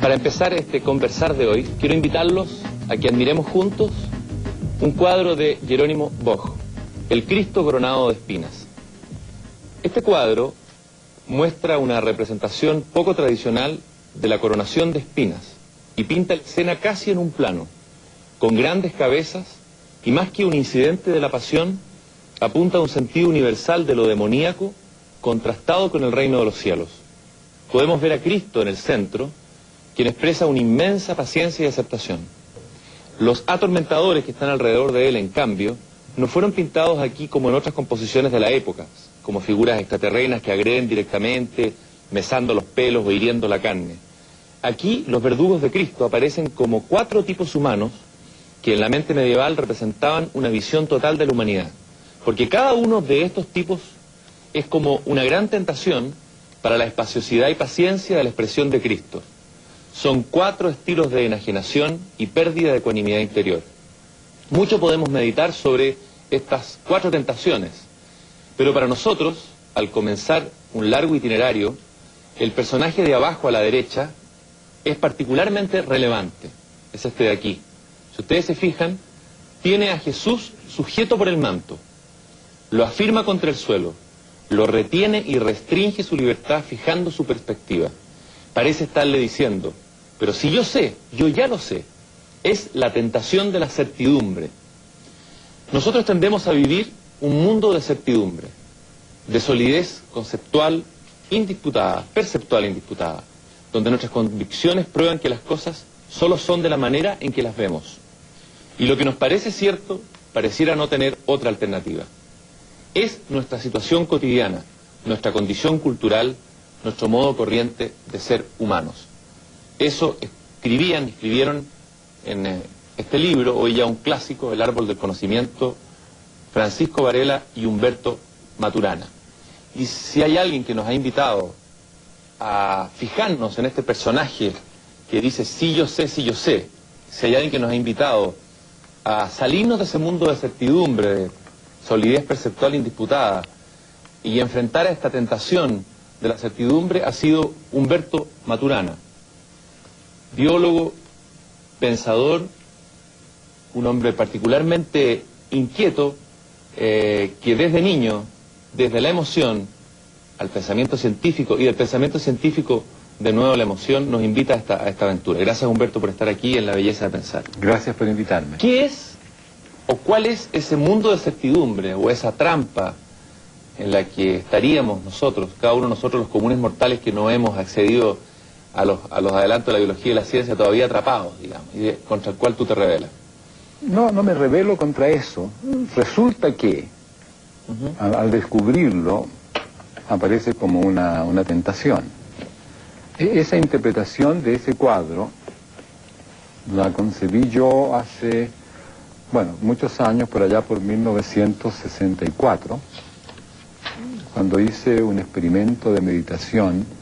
Para empezar este conversar de hoy, quiero invitarlos a que admiremos juntos un cuadro de Jerónimo Bosch, El Cristo coronado de espinas. Este cuadro muestra una representación poco tradicional de la coronación de espinas y pinta la escena casi en un plano, con grandes cabezas, y más que un incidente de la pasión, apunta a un sentido universal de lo demoníaco contrastado con el reino de los cielos. Podemos ver a Cristo en el centro, quien expresa una inmensa paciencia y aceptación. Los atormentadores que están alrededor de él, en cambio, no fueron pintados aquí como en otras composiciones de la época, como figuras extraterrenas que agreden directamente, mesando los pelos o hiriendo la carne. Aquí los verdugos de Cristo aparecen como 4 tipos humanos que en la mente medieval representaban una visión total de la humanidad, porque cada uno de estos tipos es como una gran tentación para la espaciosidad y paciencia de la expresión de Cristo. Son 4 estilos de enajenación y pérdida de ecuanimidad interior. Mucho podemos meditar sobre estas 4 tentaciones, pero para nosotros, al comenzar un largo itinerario, el personaje de abajo a la derecha es particularmente relevante. Es este de aquí. Si ustedes se fijan, tiene a Jesús sujeto por el manto, lo afirma contra el suelo, lo retiene y restringe su libertad fijando su perspectiva. Parece estarle diciendo: pero si yo sé, yo ya lo sé. Es la tentación de la certidumbre. Nosotros tendemos a vivir un mundo de certidumbre, de solidez conceptual indisputada, perceptual indisputada, donde nuestras convicciones prueban que las cosas solo son de la manera en que las vemos. Y lo que nos parece cierto pareciera no tener otra alternativa. Es nuestra situación cotidiana, nuestra condición cultural, nuestro modo corriente de ser humanos. Eso escribieron en este libro, hoy ya un clásico, El árbol del conocimiento, Francisco Varela y Humberto Maturana. Y si hay alguien que nos ha invitado a fijarnos en este personaje que dice sí yo sé, si hay alguien que nos ha invitado a salirnos de ese mundo de certidumbre, de solidez perceptual indisputada, y enfrentar a esta tentación de la certidumbre, ha sido Humberto Maturana. Biólogo, pensador, un hombre particularmente inquieto, que desde niño, desde la emoción al pensamiento científico y del pensamiento científico de nuevo a la emoción, nos invita a esta aventura. Gracias, Humberto, por estar aquí en La Belleza de Pensar. Gracias por invitarme. ¿Qué es o cuál es ese mundo de certidumbre o esa trampa en la que estaríamos nosotros, cada uno de nosotros los comunes mortales que no hemos accedido a los adelantos de la biología y la ciencia, todavía atrapados, digamos, y contra el cual tú te rebelas? No me rebelo contra eso. Resulta que al descubrirlo aparece como una tentación. Esa interpretación de ese cuadro la concebí yo hace, muchos años, por allá por 1964, cuando hice un experimento de meditación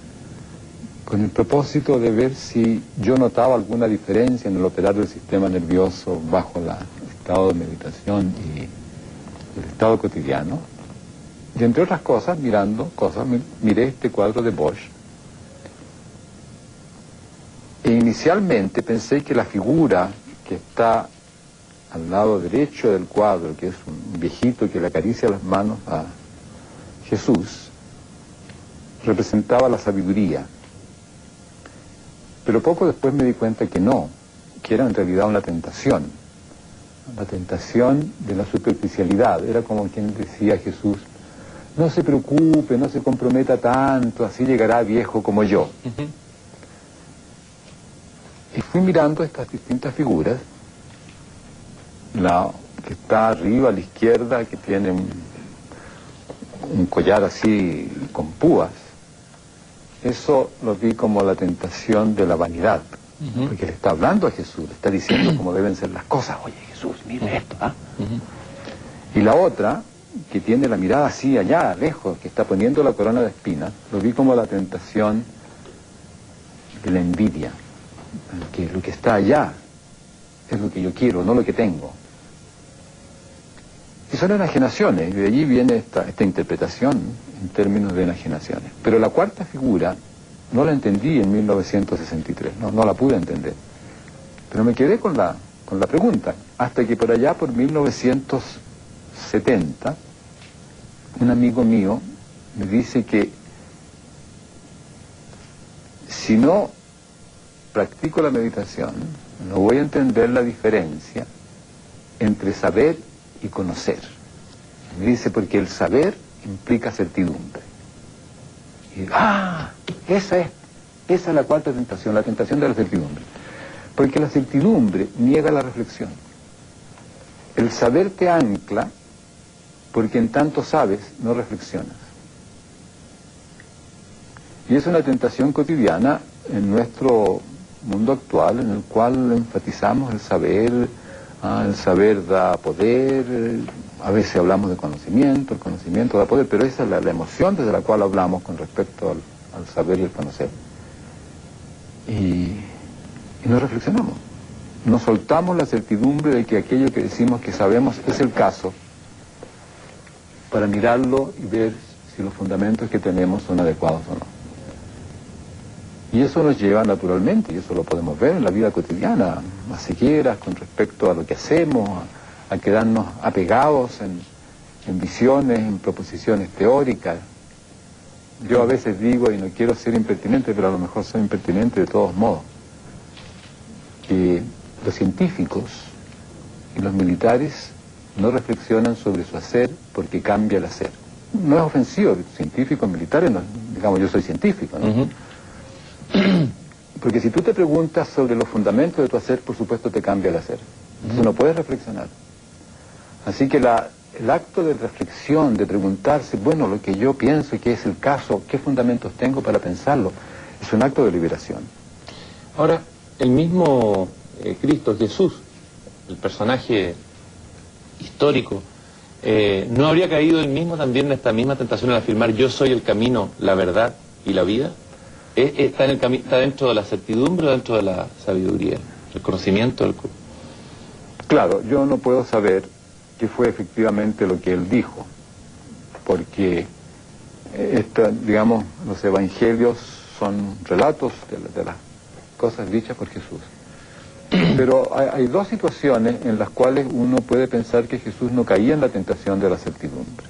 con el propósito de ver si yo notaba alguna diferencia en el operar del sistema nervioso bajo el estado de meditación y el estado cotidiano. Y entre otras cosas, miré este cuadro de Bosch. E inicialmente pensé que la figura que está al lado derecho del cuadro, que es un viejito que le acaricia las manos a Jesús, representaba la sabiduría. Pero poco después me di cuenta que no, que era en realidad una tentación. La tentación de la superficialidad. Era como quien decía a Jesús: no se preocupe, no se comprometa tanto, así llegará viejo como yo. Y fui mirando estas distintas figuras. La que está arriba a la izquierda, que tiene un collar así con púas, eso lo vi como la tentación de la vanidad. Porque le está hablando a Jesús, le está diciendo cómo deben ser las cosas. Oye, Jesús, mire esto, ¿ah? Y la otra, que tiene la mirada así allá, lejos, que está poniendo la corona de espinas, lo vi como la tentación de la envidia. Que lo que está allá es lo que yo quiero, no lo que tengo. Y son enajenaciones, y de allí viene esta interpretación en términos de enajenaciones. Pero la cuarta figura no la entendí en 1963, no la pude entender. Pero me quedé con la pregunta, hasta que por allá, por 1970, un amigo mío me dice que si no practico la meditación, no voy a entender la diferencia entre saber y conocer. Me dice, porque el saber implica certidumbre. Y esa es la cuarta tentación, la tentación de la certidumbre. Porque la certidumbre niega la reflexión. El saber te ancla, porque en tanto sabes, no reflexionas. Y es una tentación cotidiana en nuestro mundo actual, en el cual enfatizamos el saber da poder, a veces hablamos de conocimiento, el conocimiento da poder, pero esa es la emoción desde la cual hablamos con respecto al saber y el conocer. Y no reflexionamos, no soltamos la certidumbre de que aquello que decimos que sabemos es el caso, para mirarlo y ver si los fundamentos que tenemos son adecuados o no. Y eso nos lleva naturalmente, y eso lo podemos ver en la vida cotidiana, a cegueras con respecto a lo que hacemos, a quedarnos apegados en visiones, en proposiciones teóricas. Yo a veces digo, y no quiero ser impertinente, pero a lo mejor soy impertinente de todos modos, que los científicos y los militares no reflexionan sobre su hacer porque cambia el hacer. No es ofensivo, científicos, militares, no, digamos, yo soy científico, ¿no? Porque si tú te preguntas sobre los fundamentos de tu hacer, por supuesto te cambia el hacer. Entonces no puedes reflexionar. Así que el acto de reflexión, de preguntarse, bueno, lo que yo pienso y que es el caso, ¿qué fundamentos tengo para pensarlo? Es un acto de liberación. Ahora, el mismo Cristo, Jesús, el personaje histórico, ¿no habría caído él mismo también en esta misma tentación al afirmar yo soy el camino, la verdad y la vida? ¿Está dentro de la certidumbre o dentro de la sabiduría, el conocimiento del cuerpo? Claro, yo no puedo saber qué fue efectivamente lo que él dijo, porque digamos, los evangelios son relatos de las cosas dichas por Jesús. Pero hay dos situaciones en las cuales uno puede pensar que Jesús no caía en la tentación de la certidumbre.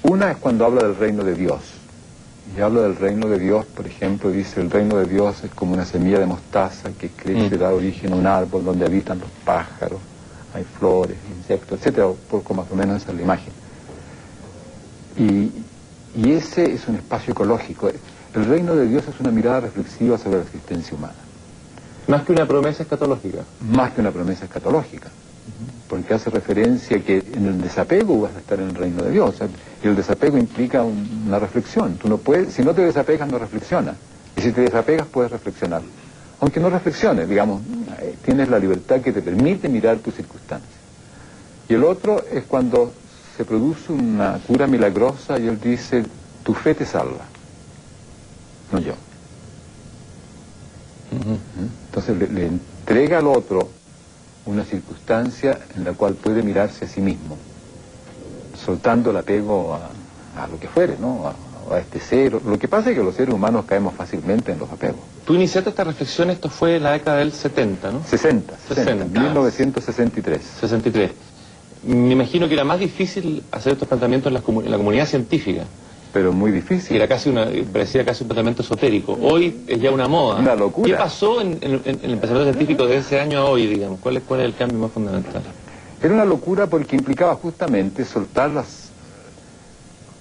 Una es cuando habla del reino de Dios. Y habla del reino de Dios, por ejemplo, dice, el reino de Dios es como una semilla de mostaza que crece, da origen a un árbol donde habitan los pájaros, hay flores, insectos, etcétera, un poco más o menos esa es la imagen. Y ese es un espacio ecológico. El reino de Dios es una mirada reflexiva sobre la existencia humana. Más que una promesa escatológica. Más que una promesa escatológica. Porque hace referencia que en el desapego vas a estar en el reino de Dios. Y el desapego implica una reflexión. Tú no puedes, si no te desapegas, no reflexionas. Y si te desapegas, puedes reflexionar. Aunque no reflexiones, digamos, tienes la libertad que te permite mirar tus circunstancias. Y el otro es cuando se produce una cura milagrosa y él dice, tu fe te salva, no yo. Entonces le entrega al otro una circunstancia en la cual puede mirarse a sí mismo, soltando el apego a lo que fuere, ¿no? A este ser. Lo que pasa es que los seres humanos caemos fácilmente en los apegos. Tú iniciaste esta reflexión, esto fue en la década del 70, ¿no? 60, 1963. 63. Me imagino que era más difícil hacer estos planteamientos en la comunidad científica. Pero muy difícil. Parecía casi un planteamiento esotérico. Hoy es ya una moda. Una locura. ¿Qué pasó en el pensamiento científico de ese año a hoy, digamos? ¿Cuál es el cambio más fundamental? Era una locura porque implicaba justamente soltar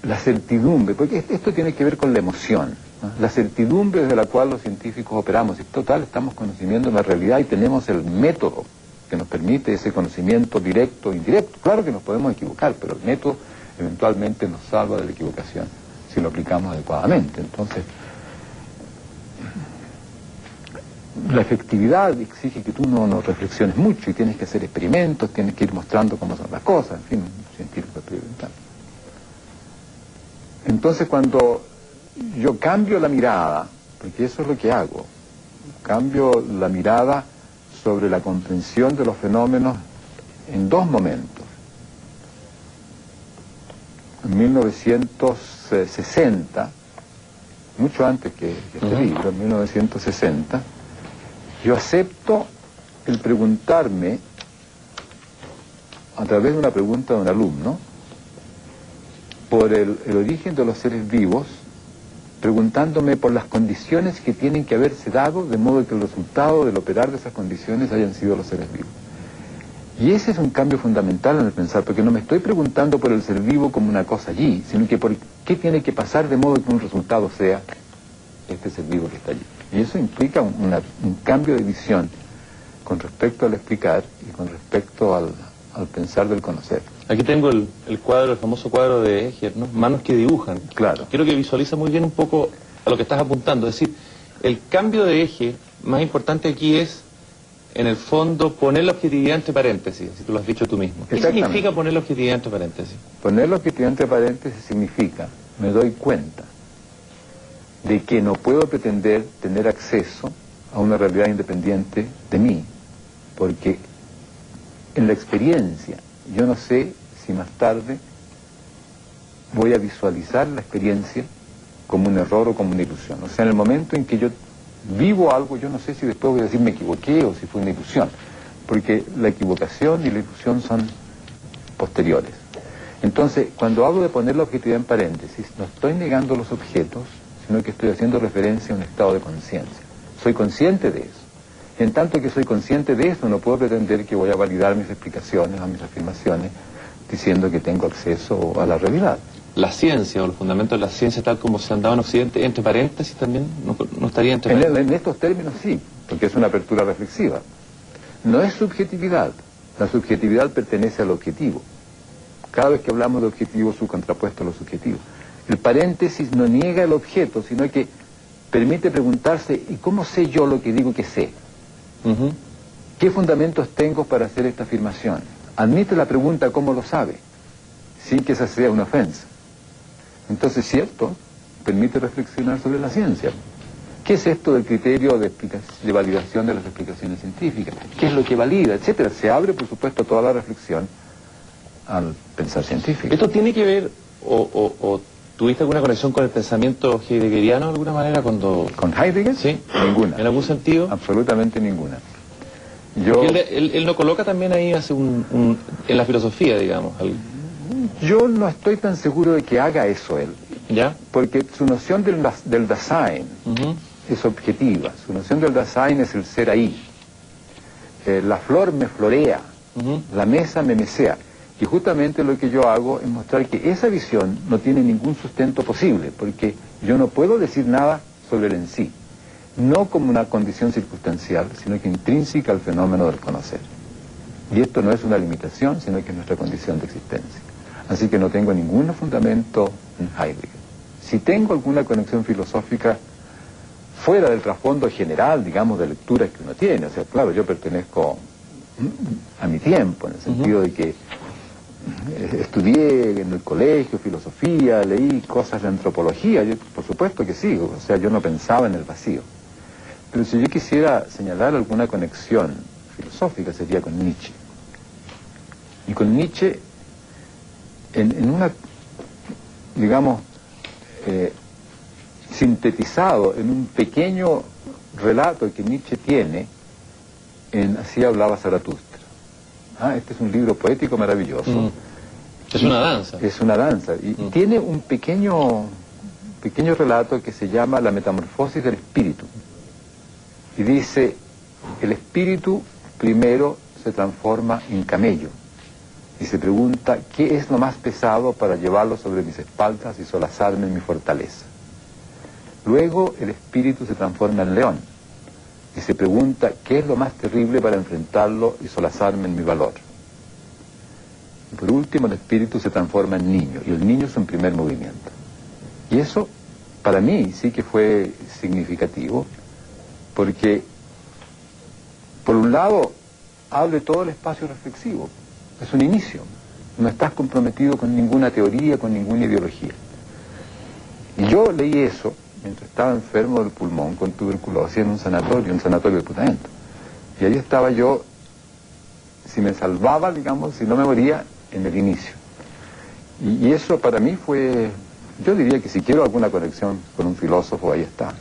la certidumbre, porque esto tiene que ver con la emoción, ¿no? La certidumbre desde la cual los científicos operamos. En total, estamos conociendo la realidad y tenemos el método que nos permite ese conocimiento directo e indirecto. Claro que nos podemos equivocar, pero el método eventualmente nos salva de la equivocación si lo aplicamos adecuadamente. Entonces, la efectividad exige que tú no reflexiones mucho y tienes que hacer experimentos, tienes que ir mostrando cómo son las cosas, en fin, un científico experimental. Entonces, cuando yo cambio la mirada, porque eso es lo que hago, cambio la mirada sobre la comprensión de los fenómenos en dos momentos. En 1960, mucho antes que este libro, en 1960, yo acepto el preguntarme, a través de una pregunta de un alumno, por el origen de los seres vivos, preguntándome por las condiciones que tienen que haberse dado, de modo que el resultado del operar de esas condiciones hayan sido los seres vivos. Y ese es un cambio fundamental en el pensar, porque no me estoy preguntando por el ser vivo como una cosa allí, sino que por qué tiene que pasar de modo que un resultado sea este ser vivo que está allí. Y eso implica un cambio de visión con respecto al explicar y con respecto al pensar del conocer. Aquí tengo el cuadro, el famoso cuadro de Escher, ¿no? Manos que dibujan. Claro. Creo que visualiza muy bien un poco a lo que estás apuntando. Es decir, el cambio de eje más importante aquí es, en el fondo, poner la objetividad entre paréntesis, si tú lo has dicho tú mismo. ¿Qué significa poner la objetividad entre paréntesis? Poner la objetividad entre paréntesis significa, me doy cuenta de que no puedo pretender tener acceso a una realidad independiente de mí, porque en la experiencia yo no sé si más tarde voy a visualizar la experiencia como un error o como una ilusión. O sea, en el momento en que yo vivo algo, yo no sé si después voy a decir me equivoqué o si fue una ilusión, porque la equivocación y la ilusión son posteriores. Entonces, cuando hablo de poner la objetividad en paréntesis, no estoy negando los objetos, sino que estoy haciendo referencia a un estado de conciencia. Soy consciente de eso. Y en tanto que soy consciente de eso, no puedo pretender que voy a validar mis explicaciones o mis afirmaciones diciendo que tengo acceso a la realidad. La ciencia o los fundamentos de la ciencia tal como se han dado en Occidente, entre paréntesis también, no estaría entre paréntesis. En estos términos sí, porque es una apertura reflexiva. No es subjetividad. La subjetividad pertenece al objetivo. Cada vez que hablamos de objetivo, su contrapuesto a lo subjetivo. El paréntesis no niega el objeto, sino que permite preguntarse, ¿y cómo sé yo lo que digo que sé? ¿Qué fundamentos tengo para hacer esta afirmación? Admite la pregunta ¿cómo lo sabe? Sin que esa sea una ofensa. Entonces, cierto, permite reflexionar sobre la ciencia. ¿Qué es esto del criterio de validación de las explicaciones científicas? ¿Qué es lo que valida? Etcétera. Se abre, por supuesto, toda la reflexión al pensar científico. ¿Esto tiene que ver o tuviste alguna conexión con el pensamiento heideggeriano de alguna manera cuando...? ¿Con Heidegger? Sí. Ninguna. ¿En algún sentido? Absolutamente ninguna. Él lo coloca también ahí hace en la filosofía, digamos. Yo no estoy tan seguro de que haga eso él. ¿Ya? Porque su noción del Dasein es objetiva. Su noción del Dasein es el ser ahí. La flor me florea, la mesa me mesea. Y justamente lo que yo hago es mostrar que esa visión no tiene ningún sustento posible, porque yo no puedo decir nada sobre el en sí. No como una condición circunstancial, sino que intrínseca al fenómeno del conocer. Y esto no es una limitación, sino que es nuestra condición de existencia. Así que no tengo ningún fundamento en Heidegger. Si tengo alguna conexión filosófica fuera del trasfondo general, digamos, de lecturas que uno tiene, o sea, claro, yo pertenezco a mi tiempo, en el sentido de que estudié en el colegio filosofía, leí cosas de antropología, yo, por supuesto que sí, o sea, yo no pensaba en el vacío. Pero si yo quisiera señalar alguna conexión filosófica sería con Nietzsche. Y con Nietzsche, en una, digamos, sintetizado en un pequeño relato que Nietzsche tiene en Así hablaba Zaratustra. Este es un libro poético maravilloso. Es una danza. Es una danza. Y tiene un pequeño relato que se llama La metamorfosis del espíritu. Y dice, el espíritu primero se transforma en camello. Y se pregunta, ¿qué es lo más pesado para llevarlo sobre mis espaldas y solazarme en mi fortaleza? Luego el espíritu se transforma en león. Y se pregunta, ¿qué es lo más terrible para enfrentarlo y solazarme en mi valor? Y por último, el espíritu se transforma en niño, y el niño es un primer movimiento. Y eso, para mí, sí que fue significativo, porque, por un lado, abre todo el espacio reflexivo. Es un inicio. No estás comprometido con ninguna teoría, con ninguna ideología. Y yo leí eso mientras estaba enfermo del pulmón con tuberculosis en un sanatorio de Putaendo. Y ahí estaba yo, si me salvaba, digamos, si no me moría, en el inicio. Y eso para mí fue Yo diría que si quiero alguna conexión con un filósofo, ahí está.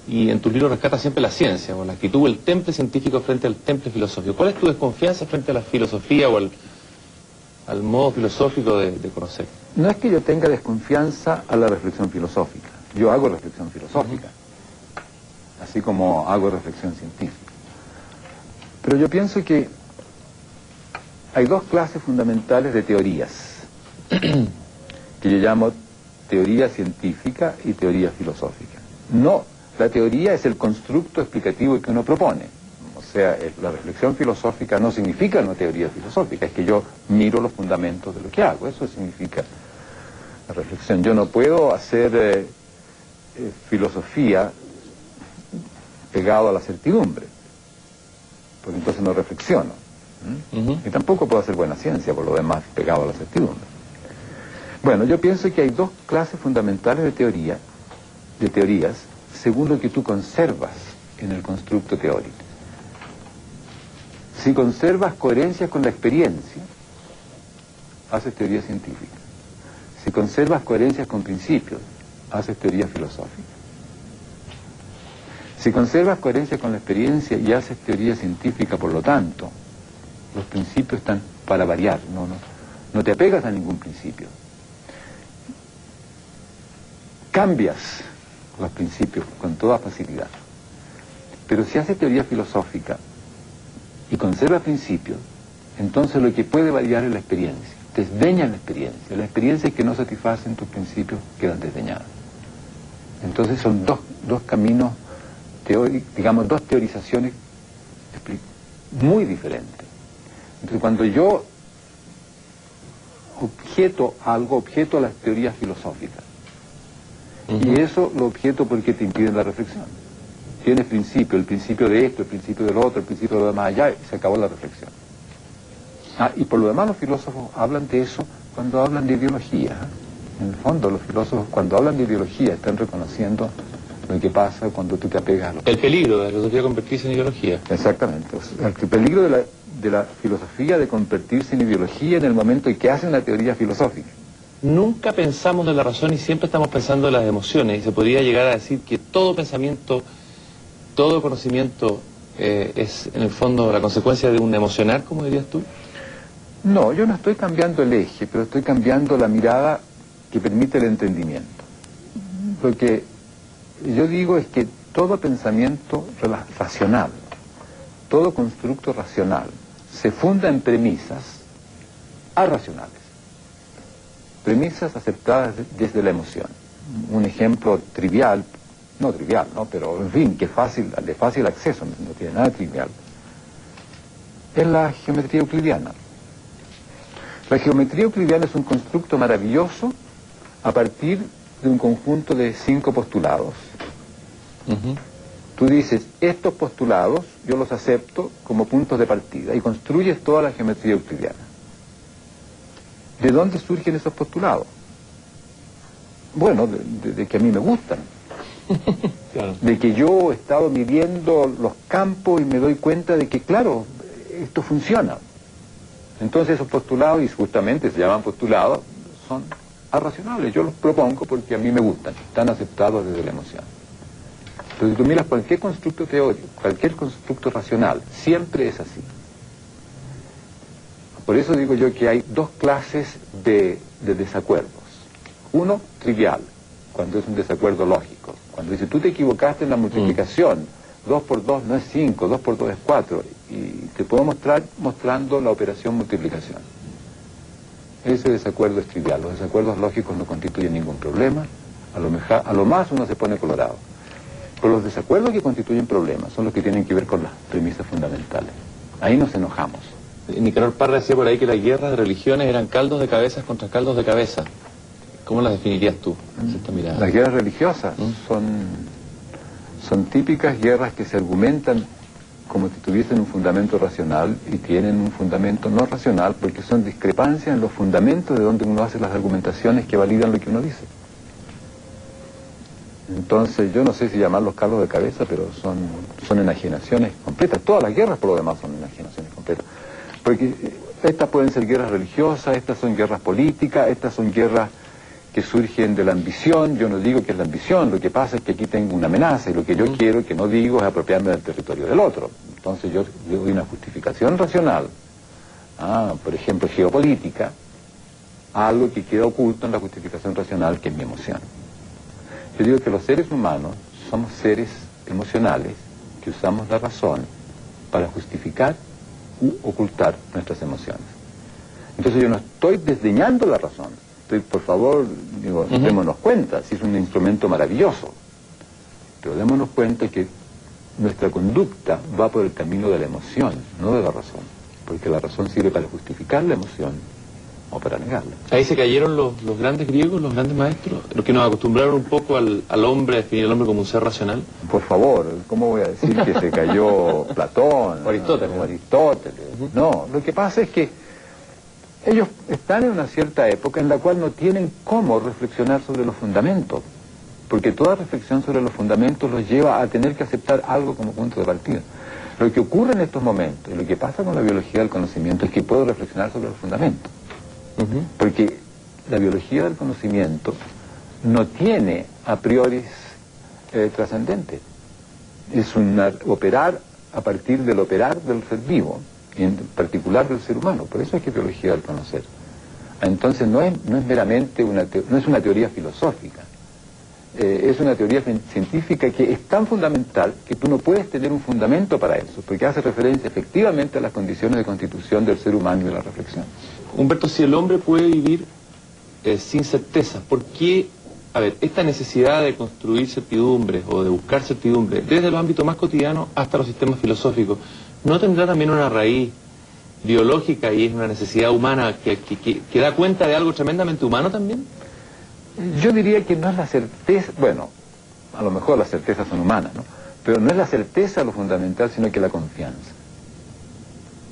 Y en tus libros rescatas siempre la ciencia, o la actitud, el temple científico frente al temple filosófico. ¿Cuál es tu desconfianza frente a la filosofía o al modo filosófico de conocer? No es que yo tenga desconfianza a la reflexión filosófica. Yo hago reflexión filosófica, así como hago reflexión científica. Pero yo pienso que hay dos clases fundamentales de teorías, que yo llamo teoría científica y teoría filosófica. No, la teoría es el constructo explicativo que uno propone. O sea, la reflexión filosófica no significa una teoría filosófica, es que yo miro los fundamentos de lo que hago. Eso significa la reflexión. Yo no puedo hacer filosofía pegado a la certidumbre, porque entonces no reflexiono. Y tampoco puedo hacer buena ciencia, por lo demás, pegado a la certidumbre. Bueno, yo pienso que hay dos clases fundamentales de teorías, según lo que tú conservas en el constructo teórico. Si conservas coherencia con la experiencia, haces teoría científica. Si conservas coherencias con principios, haces teoría filosófica. Si conservas coherencia con la experiencia y haces teoría científica, por lo tanto, los principios están para variar, no te apegas a ningún principio. Cambias los principios con toda facilidad. Pero si haces teoría filosófica y conservas principios, entonces lo que puede variar es la experiencia. Desdeñas la experiencia. Las experiencias que no satisfacen tus principios quedan desdeñadas. Entonces son dos caminos, digamos, dos teorizaciones muy diferentes. Entonces cuando yo objeto a las teorías filosóficas, y eso lo objeto porque te impiden la reflexión. Tienes principio, el principio de esto, el principio del otro, el principio de lo demás allá, y se acabó la reflexión. Y por lo demás los filósofos hablan de eso cuando hablan de ideología. En el fondo los filósofos cuando hablan de ideología están reconociendo lo que pasa cuando tú te apegas a lo que... El peligro de la filosofía convertirse en ideología. Exactamente. O sea, el peligro de la filosofía de convertirse en ideología en el momento en que hace una teoría filosófica. Nunca pensamos en la razón y siempre estamos pensando en las emociones, y se podría llegar a decir que todo pensamiento, todo conocimiento es en el fondo la consecuencia de un emocionar, como dirías tú. No, yo no estoy cambiando el eje, pero estoy cambiando la mirada que permite el entendimiento. Lo que yo digo es que todo pensamiento racional, todo constructo racional, se funda en premisas arracionales. Premisas aceptadas desde la emoción. Un ejemplo trivial, no trivial, ¿no? Pero en fin, que fácil, de fácil acceso, no tiene nada trivial, es la geometría euclidiana. La geometría euclidiana es un constructo maravilloso a partir de un conjunto de 5 postulados. Tú dices, estos postulados yo los acepto como puntos de partida y construyes toda la geometría euclidiana. ¿De dónde surgen esos postulados? Bueno, de que a mí me gustan. Claro. De que yo he estado midiendo los campos y me doy cuenta de que, claro, esto funciona. Entonces esos postulados, y justamente se llaman postulados, son arracionales. Yo los propongo porque a mí me gustan, están aceptados desde la emoción. Entonces si tú miras cualquier constructo teórico, cualquier constructo racional, siempre es así. Por eso digo yo que hay dos clases de desacuerdos. Uno, trivial, cuando es un desacuerdo lógico. Cuando dice, tú te equivocaste en la multiplicación, 2 por 2 no es 5, 2 por 2 es 4, y te puedo mostrar mostrando la operación multiplicación. Ese desacuerdo es trivial. Los desacuerdos lógicos no constituyen ningún problema. A lo más uno se pone colorado. Pero los desacuerdos que constituyen problemas son los que tienen que ver con las premisas fundamentales. Ahí nos enojamos. Nicanor Parra decía por ahí que las guerras de religiones eran caldos de cabezas contra caldos de cabeza. ¿Cómo las definirías tú? Las guerras religiosas son típicas guerras que se argumentan como si tuviesen un fundamento racional y tienen un fundamento no racional porque son discrepancias en los fundamentos de donde uno hace las argumentaciones que validan lo que uno dice. Entonces yo no sé si llamarlos caldos de cabeza, pero son enajenaciones completas. Todas las guerras por lo demás son enajenaciones completas. Porque estas pueden ser guerras religiosas, estas son guerras políticas, estas son guerras que surgen de la ambición. Yo no digo que es la ambición, lo que pasa es que aquí tengo una amenaza y lo que yo quiero, que no digo, es apropiarme del territorio del otro. Entonces yo doy una justificación racional, por ejemplo geopolítica, a algo que queda oculto en la justificación racional, que es mi emoción. Yo digo que los seres humanos somos seres emocionales que usamos la razón para justificar u ocultar nuestras emociones. Entonces yo no estoy desdeñando la razón. Por favor, digo, démonos cuenta, si es un instrumento maravilloso, pero démonos cuenta que nuestra conducta va por el camino de la emoción, no de la razón, porque la razón sirve para justificar la emoción o para negarla. Ahí se cayeron los grandes griegos, los grandes maestros, los que nos acostumbraron un poco al hombre, a definir al hombre como un ser racional. Por favor, ¿cómo voy a decir que se cayó Platón? Aristóteles. O Aristóteles. No, lo que pasa es que ellos están en una cierta época en la cual no tienen cómo reflexionar sobre los fundamentos, porque toda reflexión sobre los fundamentos los lleva a tener que aceptar algo como punto de partida. Lo que ocurre en estos momentos, y lo que pasa con la biología del conocimiento, es que puedo reflexionar sobre los fundamentos. Porque la biología del conocimiento no tiene a priori trascendente. Es operar a partir del operar del ser vivo, y en particular del ser humano. Por eso es que biología del conocer. Entonces no es meramente no es una teoría filosófica. Es una teoría científica que es tan fundamental que tú no puedes tener un fundamento para eso, porque hace referencia efectivamente a las condiciones de constitución del ser humano y de la reflexión. Humberto, si el hombre puede vivir sin certeza, ¿por qué, esta necesidad de construir certidumbres o de buscar certidumbres, desde los ámbitos más cotidianos hasta los sistemas filosóficos, no tendrá también una raíz biológica y es una necesidad humana que da cuenta de algo tremendamente humano también? Yo diría que no es la certeza, bueno, a lo mejor las certezas son humanas, ¿no? Pero no es la certeza lo fundamental, sino que la confianza.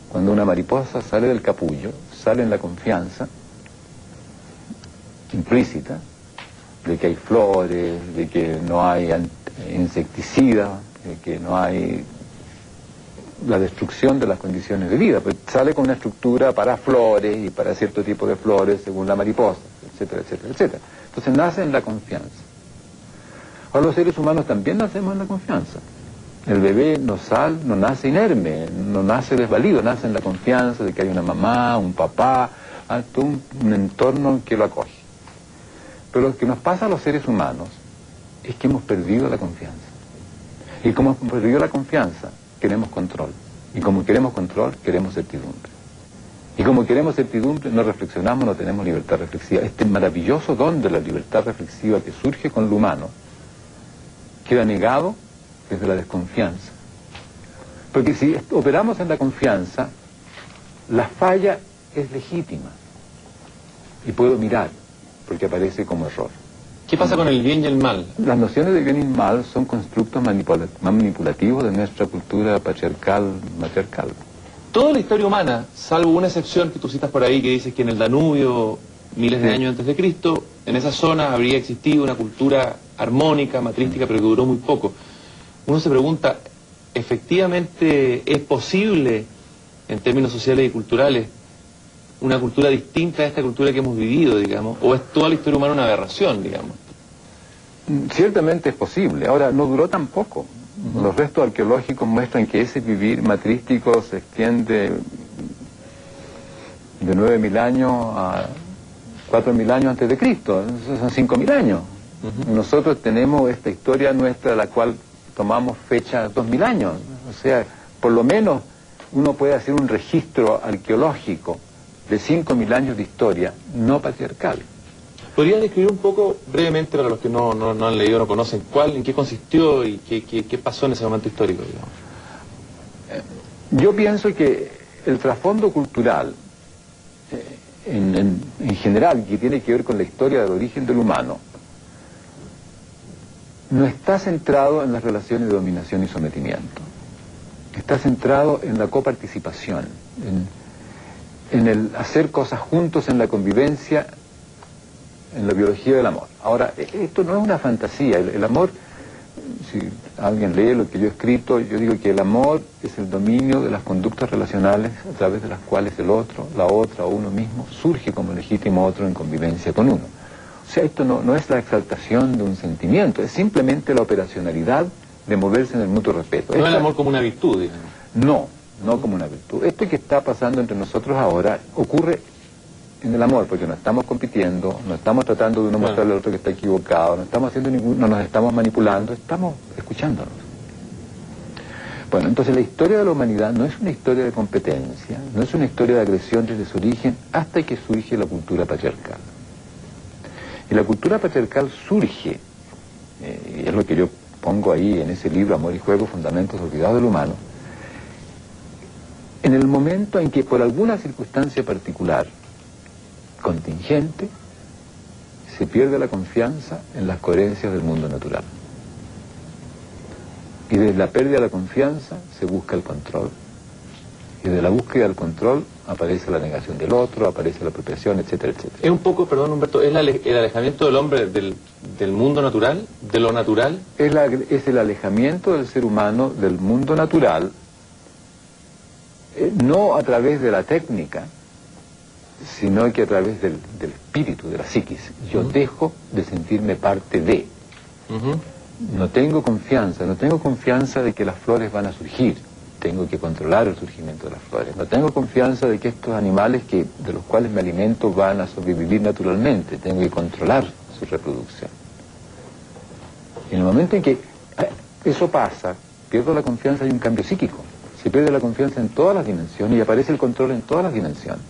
Cuando una mariposa sale del capullo, sale en la confianza implícita de que hay flores, de que no hay insecticidas, de que no hay la destrucción de las condiciones de vida, pues sale con una estructura para flores y para cierto tipo de flores según la mariposa, etcétera, etcétera, etcétera. Entonces nace en la confianza. Ahora los seres humanos también nacemos en la confianza. El bebé no nace inerme, no nace desvalido, nace en la confianza de que hay una mamá, un papá, un entorno que lo acoge. Pero lo que nos pasa a los seres humanos es que hemos perdido la confianza. Y como hemos perdido la confianza, queremos control. Y como queremos control, queremos certidumbre. Y como queremos certidumbre, no reflexionamos, no tenemos libertad reflexiva. Este maravilloso don de la libertad reflexiva que surge con lo humano queda negado desde la desconfianza. Porque si operamos en la confianza, la falla es legítima. Y puedo mirar, porque aparece como error. ¿Qué pasa con el bien y el mal? Las nociones de bien y mal son constructos manipulativos de nuestra cultura patriarcal, matriarcal. Toda la historia humana, salvo una excepción que tú citas por ahí, que dices que en el Danubio, miles de años antes de Cristo, en esa zona habría existido una cultura armónica, matrística, pero que duró muy poco. Uno se pregunta, ¿efectivamente es posible, en términos sociales y culturales, una cultura distinta a esta cultura que hemos vivido, digamos? ¿O es toda la historia humana una aberración, digamos? Ciertamente es posible. Ahora, no duró tan poco. Los restos arqueológicos muestran que ese vivir matrístico se extiende de 9.000 años a 4.000 años antes de Cristo. Esos son 5.000 años. Nosotros tenemos esta historia nuestra, de la cual tomamos fecha 2.000 años. O sea, por lo menos uno puede hacer un registro arqueológico de 5.000 años de historia no patriarcal. ¿Podrías describir un poco, brevemente, para los que no han leído, no conocen, en qué consistió y qué pasó en ese momento histórico, digamos? Yo pienso que el trasfondo cultural, en general, que tiene que ver con la historia del origen del humano, no está centrado en las relaciones de dominación y sometimiento. Está centrado en la coparticipación, en el hacer cosas juntos, en la convivencia, en la biología del amor. Ahora, esto no es una fantasía. El amor, si alguien lee lo que yo he escrito, yo digo que el amor es el dominio de las conductas relacionales a través de las cuales el otro, la otra o uno mismo surge como legítimo otro en convivencia con uno. O sea, esto no es la exaltación de un sentimiento, es simplemente la operacionalidad de moverse en el mutuo respeto. No es el amor como una virtud, digamos. No como una virtud. Esto que está pasando entre nosotros ahora ocurre en el amor, porque no estamos compitiendo, no estamos tratando de uno mostrarle al otro que está equivocado, no estamos haciendo no nos estamos manipulando, estamos escuchándonos. Bueno, entonces la historia de la humanidad no es una historia de competencia, no es una historia de agresión desde su origen hasta que surge la cultura patriarcal. Y la cultura patriarcal surge, y es lo que yo pongo ahí en ese libro, Amor y Juego, Fundamentos Olvidados del Humano, en el momento en que por alguna circunstancia particular, contingente, se pierde la confianza en las coherencias del mundo natural. Y desde la pérdida de la confianza se busca el control. Y de la búsqueda del control aparece la negación del otro, aparece la apropiación, etcétera, etcétera. Es un poco, perdón Humberto, ¿es el alejamiento del hombre del mundo natural, de lo natural? Es el alejamiento del ser humano del mundo natural, no a través de la técnica, sino que a través del espíritu, de la psiquis. Yo dejo de sentirme parte de. No tengo confianza de que las flores van a surgir. Tengo que controlar el surgimiento de las flores. No tengo confianza de que estos animales de los cuales me alimento van a sobrevivir naturalmente. Tengo que controlar su reproducción. Y en el momento en que eso pasa, pierdo la confianza, hay un cambio psíquico. Se pierde la confianza en todas las dimensiones y aparece el control en todas las dimensiones.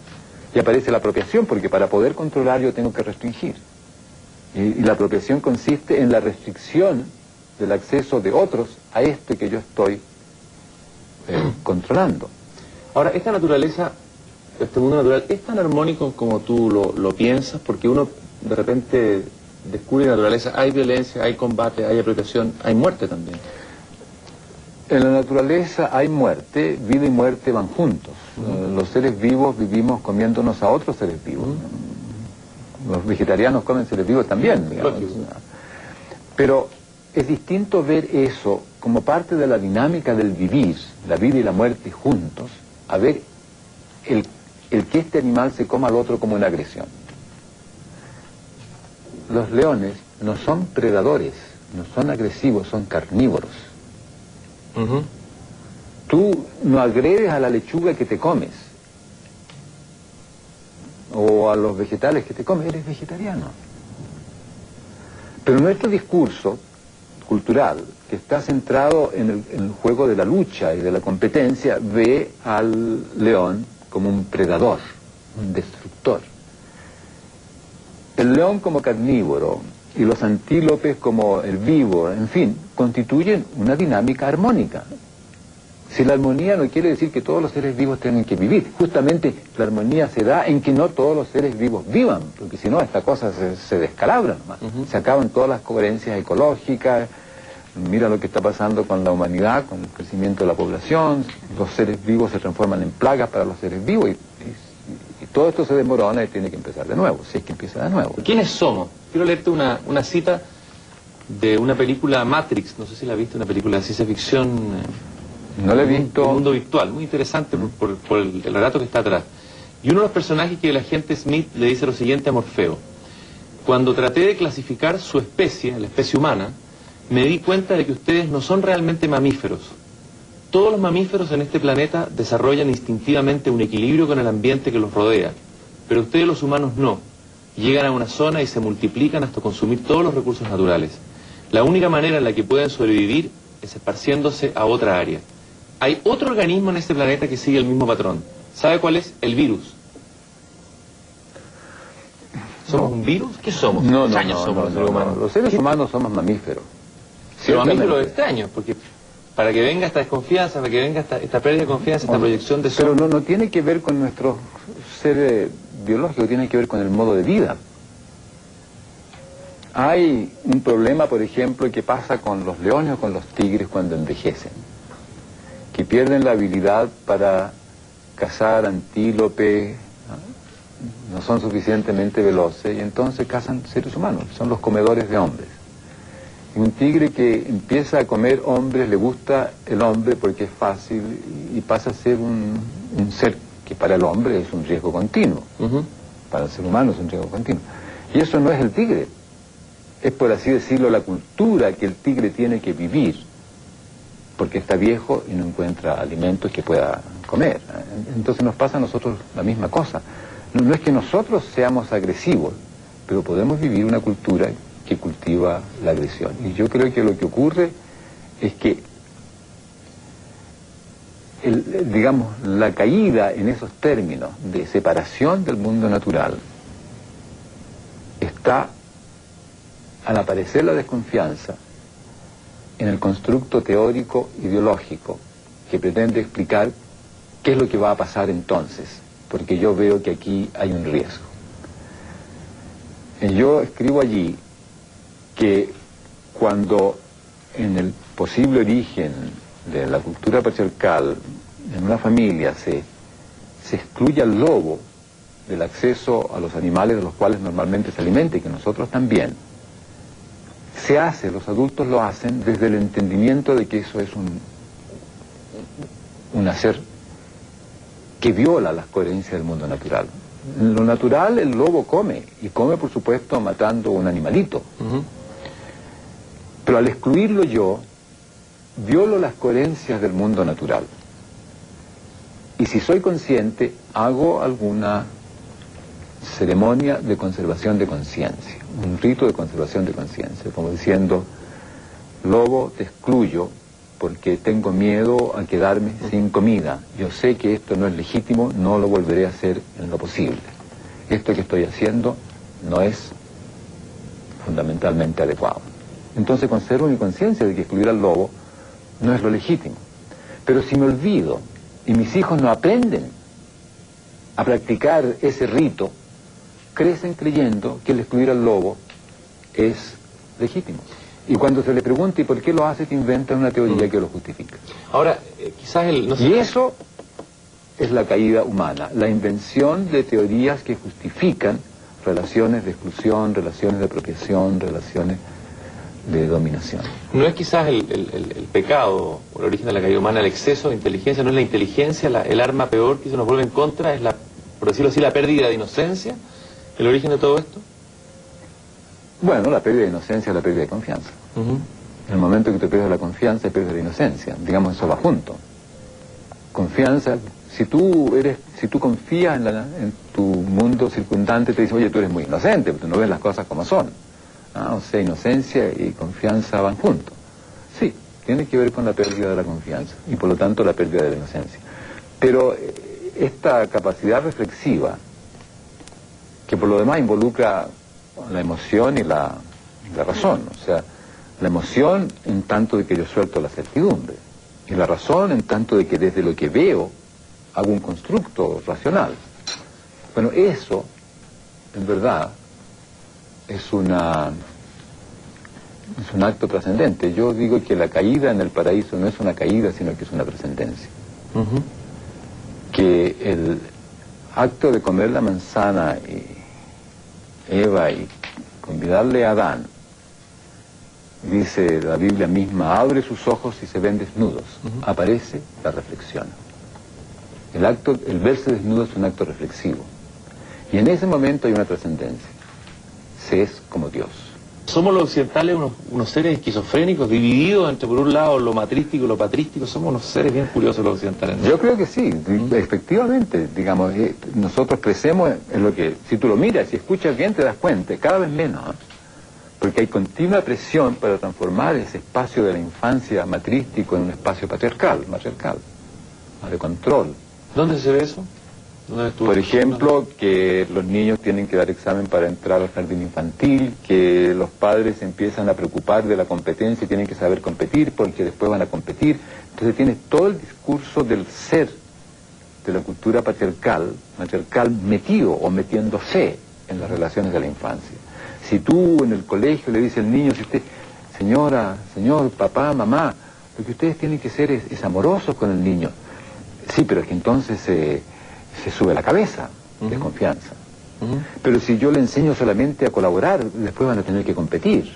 Y aparece la apropiación, porque para poder controlar yo tengo que restringir. Y la apropiación consiste en la restricción del acceso de otros a este que yo estoy controlando. Ahora, esta naturaleza, este mundo natural, ¿es tan armónico como tú lo piensas? Porque uno de repente descubre la naturaleza, hay violencia, hay combate, hay apropiación, hay muerte también. En la naturaleza hay muerte, vida y muerte van juntos. Los seres vivos vivimos comiéndonos a otros seres vivos. Los vegetarianos comen seres vivos también, digamos. Pero es distinto ver eso como parte de la dinámica del vivir, la vida y la muerte juntos, a ver el que este animal se coma al otro como una agresión. Los leones no son predadores, no son agresivos, son carnívoros. Tú no agredes a la lechuga que te comes o a los vegetales que te comes, eres vegetariano. Pero nuestro discurso cultural, que está centrado en el juego de la lucha y de la competencia, ve al león como un predador, un destructor. El león como carnívoro y los antílopes como herbívoro, en fin, constituyen una dinámica armónica. Si la armonía no quiere decir que todos los seres vivos tengan que vivir, justamente la armonía se da en que no todos los seres vivos vivan, porque si no esta cosa se descalabra nomás. Se acaban todas las coherencias ecológicas. Mira lo que está pasando con la humanidad, con el crecimiento de la población, los seres vivos se transforman en plagas para los seres vivos y todo esto se desmorona y tiene que empezar de nuevo, si es que empieza de nuevo. ¿Quiénes somos? Quiero leerte una cita de una película Matrix, no sé si la viste, una película de ciencia ficción. No la he visto. Un mundo virtual, muy interesante por el relato que está atrás. Y uno de los personajes que el agente Smith le dice lo siguiente a Morfeo: cuando traté de clasificar su especie, la especie humana, me di cuenta de que ustedes no son realmente mamíferos. Todos los mamíferos en este planeta desarrollan instintivamente un equilibrio con el ambiente que los rodea, pero ustedes los humanos no. Llegan a una zona y se multiplican hasta consumir todos los recursos naturales. La única manera en la que pueden sobrevivir es esparciéndose a otra área. Hay otro organismo en este planeta que sigue el mismo patrón. ¿Sabe cuál es? El virus. ¿Somos un virus? ¿Qué somos? Extraños somos los seres humanos. Los seres humanos somos mamíferos. Los mamíferos extraños, porque para que venga esta desconfianza, para que venga esta pérdida de confianza, esta proyección de Pero no tiene que ver con nuestro ser biológico, tiene que ver con el modo de vida. Hay un problema, por ejemplo, que pasa con los leones o con los tigres cuando envejecen, que pierden la habilidad para cazar antílopes, no son suficientemente veloces y entonces cazan seres humanos, son los comedores de hombres. Y un tigre que empieza a comer hombres, le gusta el hombre porque es fácil y pasa a ser un ser que para el hombre es un riesgo continuo, para el ser humano es un riesgo continuo. Y eso no es el tigre, es, por así decirlo, la cultura que el tigre tiene que vivir, porque está viejo y no encuentra alimentos que pueda comer. Entonces nos pasa a nosotros la misma cosa. No es que nosotros seamos agresivos, pero podemos vivir una cultura que cultiva la agresión. Y yo creo que lo que ocurre es que, digamos, la caída en esos términos de separación del mundo natural está, al aparecer la desconfianza, en el constructo teórico ideológico que pretende explicar qué es lo que va a pasar entonces, porque yo veo que aquí hay un riesgo. Yo escribo allí que cuando en el posible origen de la cultura patriarcal en una familia se excluye al lobo del acceso a los animales de los cuales normalmente se alimenta y que nosotros también, se hace, los adultos lo hacen desde el entendimiento de que eso es un hacer que viola las coherencias del mundo natural. En lo natural el lobo come, y come por supuesto matando un animalito. Pero al excluirlo yo, violo las coherencias del mundo natural. Y si soy consciente, hago alguna ceremonia de conservación de conciencia, un rito de conservación de conciencia, como diciendo, lobo, te excluyo porque tengo miedo a quedarme sin comida. Yo sé que esto no es legítimo, no lo volveré a hacer en lo posible. Esto que estoy haciendo no es fundamentalmente adecuado. Entonces conservo mi conciencia de que excluir al lobo no es lo legítimo. Pero si me olvido y mis hijos no aprenden a practicar ese rito, crecen creyendo que el excluir al lobo es legítimo. Y cuando se le pregunta ¿y por qué lo hace?, te inventan una teoría que lo justifica. Ahora, quizás Y eso es la caída humana, la invención de teorías que justifican relaciones de exclusión, relaciones de apropiación, relaciones de dominación. ¿No es quizás el pecado o el origen de la caída humana el exceso de inteligencia? ¿No es la inteligencia el arma peor que se nos vuelve en contra? ¿Es, por decirlo así, la pérdida de inocencia el origen de todo esto? Bueno, la pérdida de inocencia es la pérdida de confianza. En el momento que te pierdes la confianza, pierdes la inocencia. Digamos, eso va junto. Confianza, si tú confías en tu mundo circundante, te dice, oye, tú eres muy inocente, porque tú no ves las cosas como son. O sea, inocencia y confianza van juntos. Sí, tiene que ver con la pérdida de la confianza y por lo tanto la pérdida de la inocencia. Pero esta capacidad reflexiva, que por lo demás involucra la emoción y la razón, o sea, la emoción en tanto de que yo suelto la certidumbre y la razón en tanto de que desde lo que veo hago un constructo racional. Bueno, eso en verdad es un acto trascendente. Yo digo que la caída en el paraíso no es una caída, sino que es una trascendencia. Que el acto de comer la manzana y Eva y convidarle a Adán, dice la Biblia misma, abre sus ojos y se ven desnudos. Aparece la reflexión. El verse desnudo es un acto reflexivo. Y en ese momento hay una trascendencia. Se es como Dios. ¿Somos los occidentales unos seres esquizofrénicos, divididos entre, por un lado, lo matrístico y lo patrístico? Somos unos seres bien curiosos los occidentales, ¿no? Yo creo que sí, efectivamente, digamos, nosotros crecemos en lo que, si tú lo miras y escuchas bien, te das cuenta, cada vez menos, porque hay continua presión para transformar ese espacio de la infancia matrístico en un espacio matriarcal, de control. ¿Dónde se ve eso? Por ejemplo, que los niños tienen que dar examen para entrar al jardín infantil, que los padres empiezan a preocupar de la competencia y tienen que saber competir porque después van a competir. Entonces tienes todo el discurso del ser, de la cultura patriarcal metido o metiéndose en las relaciones de la infancia. Si tú en el colegio le dices al niño, si usted, señora, señor, papá, mamá, lo que ustedes tienen que ser es amorosos con el niño. Sí, pero es que entonces se sube la cabeza, desconfianza. Pero si yo le enseño solamente a colaborar, después van a tener que competir,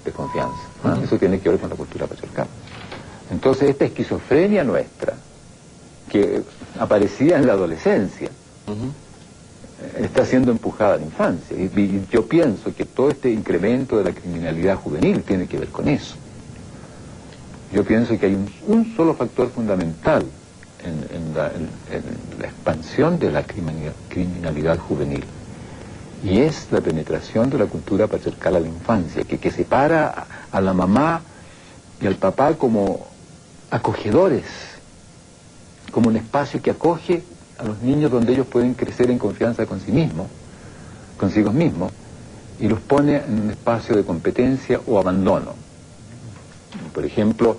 desconfianza. Eso tiene que ver con la cultura patriarcal. Entonces esta esquizofrenia nuestra, que aparecía en la adolescencia, está siendo empujada a la infancia. Y yo pienso que todo este incremento de la criminalidad juvenil tiene que ver con eso. Yo pienso que hay un solo factor fundamental en la expansión de la criminalidad juvenil, y es la penetración de la cultura patriarcal a la infancia, que separa a la mamá y al papá como acogedores, como un espacio que acoge a los niños donde ellos pueden crecer en confianza consigo mismos, y los pone en un espacio de competencia o abandono. Por ejemplo,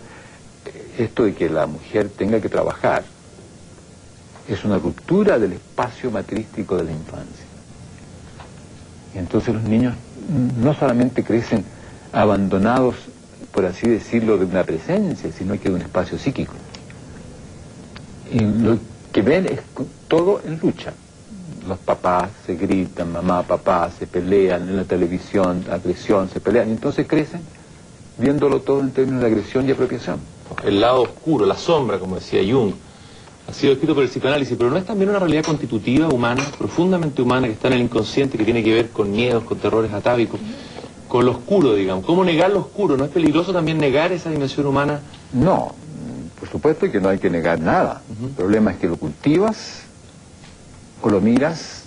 esto de que la mujer tenga que trabajar es una ruptura del espacio matrístico de la infancia. Y entonces los niños no solamente crecen abandonados, por así decirlo, de una presencia, sino que de un espacio psíquico. Y lo que ven es todo en lucha. Los papás se gritan, mamá, papá, se pelean en la televisión, agresión, se pelean, y entonces crecen viéndolo todo en términos de agresión y apropiación. El lado oscuro, la sombra, como decía Jung, ha sido escrito por el psicoanálisis, pero ¿no es también una realidad constitutiva, humana, profundamente humana, que está en el inconsciente, que tiene que ver con miedos, con terrores atávicos, con lo oscuro, digamos? ¿Cómo negar lo oscuro? ¿No es peligroso también negar esa dimensión humana? No, por supuesto que no hay que negar nada. El problema es que lo cultivas o lo miras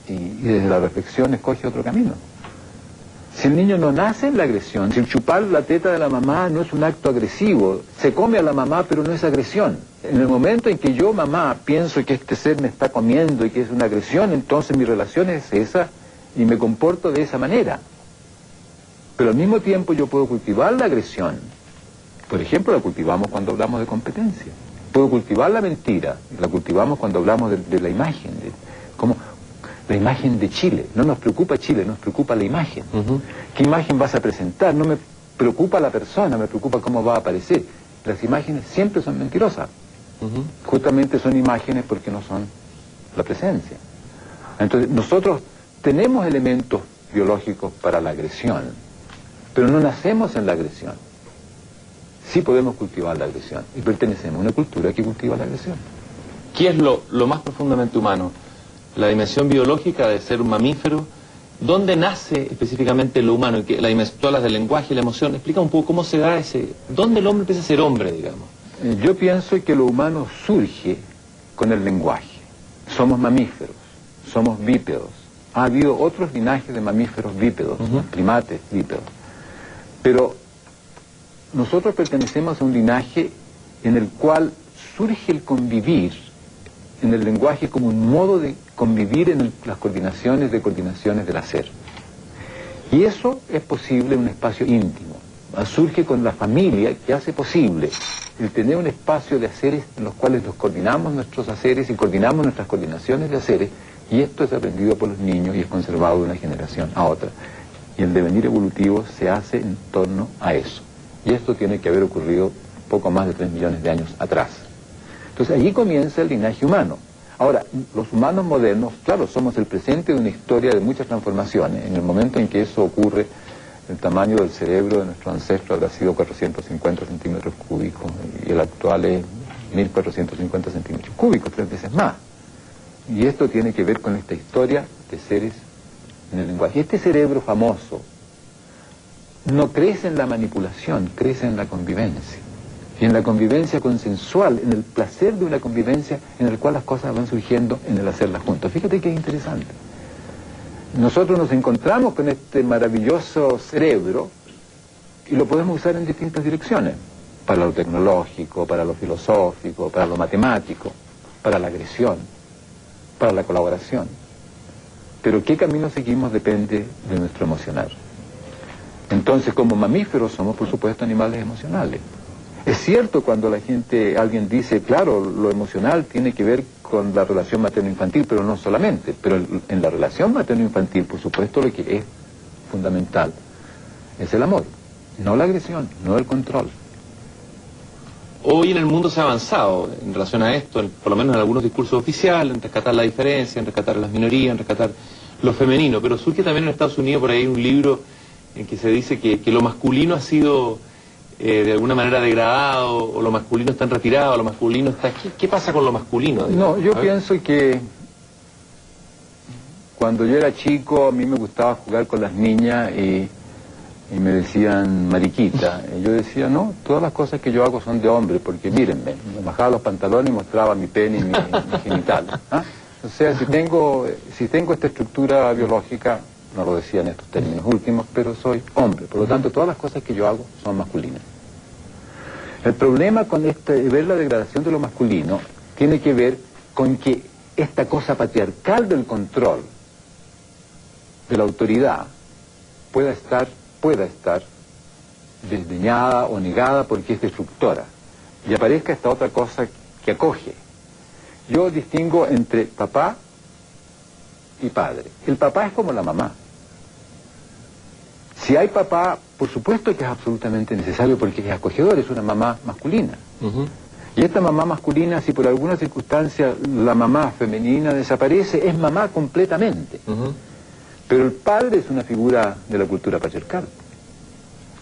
y desde la reflexión escoge otro camino. Si el niño no nace en la agresión, si el chupar la teta de la mamá no es un acto agresivo, se come a la mamá pero no es agresión. En el momento en que yo, mamá, pienso que este ser me está comiendo y que es una agresión, entonces mi relación es esa y me comporto de esa manera. Pero al mismo tiempo yo puedo cultivar la agresión. Por ejemplo, la cultivamos cuando hablamos de competencia. Puedo cultivar la mentira, la cultivamos cuando hablamos de la imagen, como la imagen de Chile. No nos preocupa Chile, nos preocupa la imagen. ¿Qué imagen vas a presentar? No me preocupa la persona, me preocupa cómo va a aparecer. Las imágenes siempre son mentirosas. Justamente son imágenes porque no son la presencia. Entonces, nosotros tenemos elementos biológicos para la agresión, pero no nacemos en la agresión. Sí podemos cultivar la agresión y pertenecemos a una cultura que cultiva la agresión. ¿Qué es lo más profundamente humano? La dimensión biológica de ser un mamífero. ¿Dónde nace específicamente lo humano? Tú hablas del lenguaje y la emoción. Explica un poco cómo se da ese... ¿Dónde el hombre empieza a ser hombre, digamos? Yo pienso que lo humano surge con el lenguaje. Somos mamíferos, somos bípedos. Ha habido otros linajes de mamíferos bípedos, primates bípedos. Pero nosotros pertenecemos a un linaje en el cual surge el convivir en el lenguaje como un modo de convivir en las coordinaciones del hacer. Y eso es posible en un espacio íntimo. Surge con la familia que hace posible el tener un espacio de haceres en los cuales nos coordinamos nuestros haceres y coordinamos nuestras coordinaciones de haceres, y esto es aprendido por los niños y es conservado de una generación a otra. Y el devenir evolutivo se hace en torno a eso. Y esto tiene que haber ocurrido poco más de 3 millones de años atrás. Entonces allí comienza el linaje humano. Ahora, los humanos modernos, claro, somos el presente de una historia de muchas transformaciones. En el momento en que eso ocurre, el tamaño del cerebro de nuestro ancestro habrá sido 450 centímetros cúbicos y el actual es 1450 centímetros cúbicos, 3 veces más. Y esto tiene que ver con esta historia de seres en el lenguaje. Este cerebro famoso no crece en la manipulación, crece en la convivencia. Y en la convivencia consensual, en el placer de una convivencia en el cual las cosas van surgiendo en el hacerlas juntos. Fíjate que es interesante. Nosotros nos encontramos con este maravilloso cerebro y lo podemos usar en distintas direcciones. Para lo tecnológico, para lo filosófico, para lo matemático, para la agresión, para la colaboración. Pero qué camino seguimos depende de nuestro emocional. Entonces, como mamíferos somos, por supuesto, animales emocionales. Es cierto cuando alguien dice, claro, lo emocional tiene que ver con la relación materno-infantil, pero no solamente. Pero en la relación materno-infantil, por supuesto, lo que es fundamental es el amor, no la agresión, no el control. Hoy en el mundo se ha avanzado en relación a esto, por lo menos en algunos discursos oficiales, en rescatar la diferencia, en rescatar las minorías, en rescatar lo femenino. Pero surge también en Estados Unidos por ahí un libro en que se dice que lo masculino ha sido de alguna manera degradado, o lo masculino está en retirado, o lo masculino está... ¿Qué pasa con lo masculino? No, yo pienso que cuando yo era chico a mí me gustaba jugar con las niñas y me decían mariquita. Y yo decía, no, todas las cosas que yo hago son de hombre, porque mírenme, me bajaba los pantalones y mostraba mi pene y mi genital. ¿Ah? O sea, si tengo esta estructura biológica, no lo decía en estos términos últimos, pero soy hombre. Por lo tanto, todas las cosas que yo hago son masculinas. El problema con ver la degradación de lo masculino tiene que ver con que esta cosa patriarcal del control, de la autoridad, pueda estar desdeñada o negada porque es destructora. Y aparezca esta otra cosa que acoge. Yo distingo entre papá y padre. El papá es como la mamá. Si hay papá, por supuesto que es absolutamente necesario porque es acogedor, es una mamá masculina. Y esta mamá masculina, si por alguna circunstancia la mamá femenina desaparece, es mamá completamente. Pero el padre es una figura de la cultura patriarcal.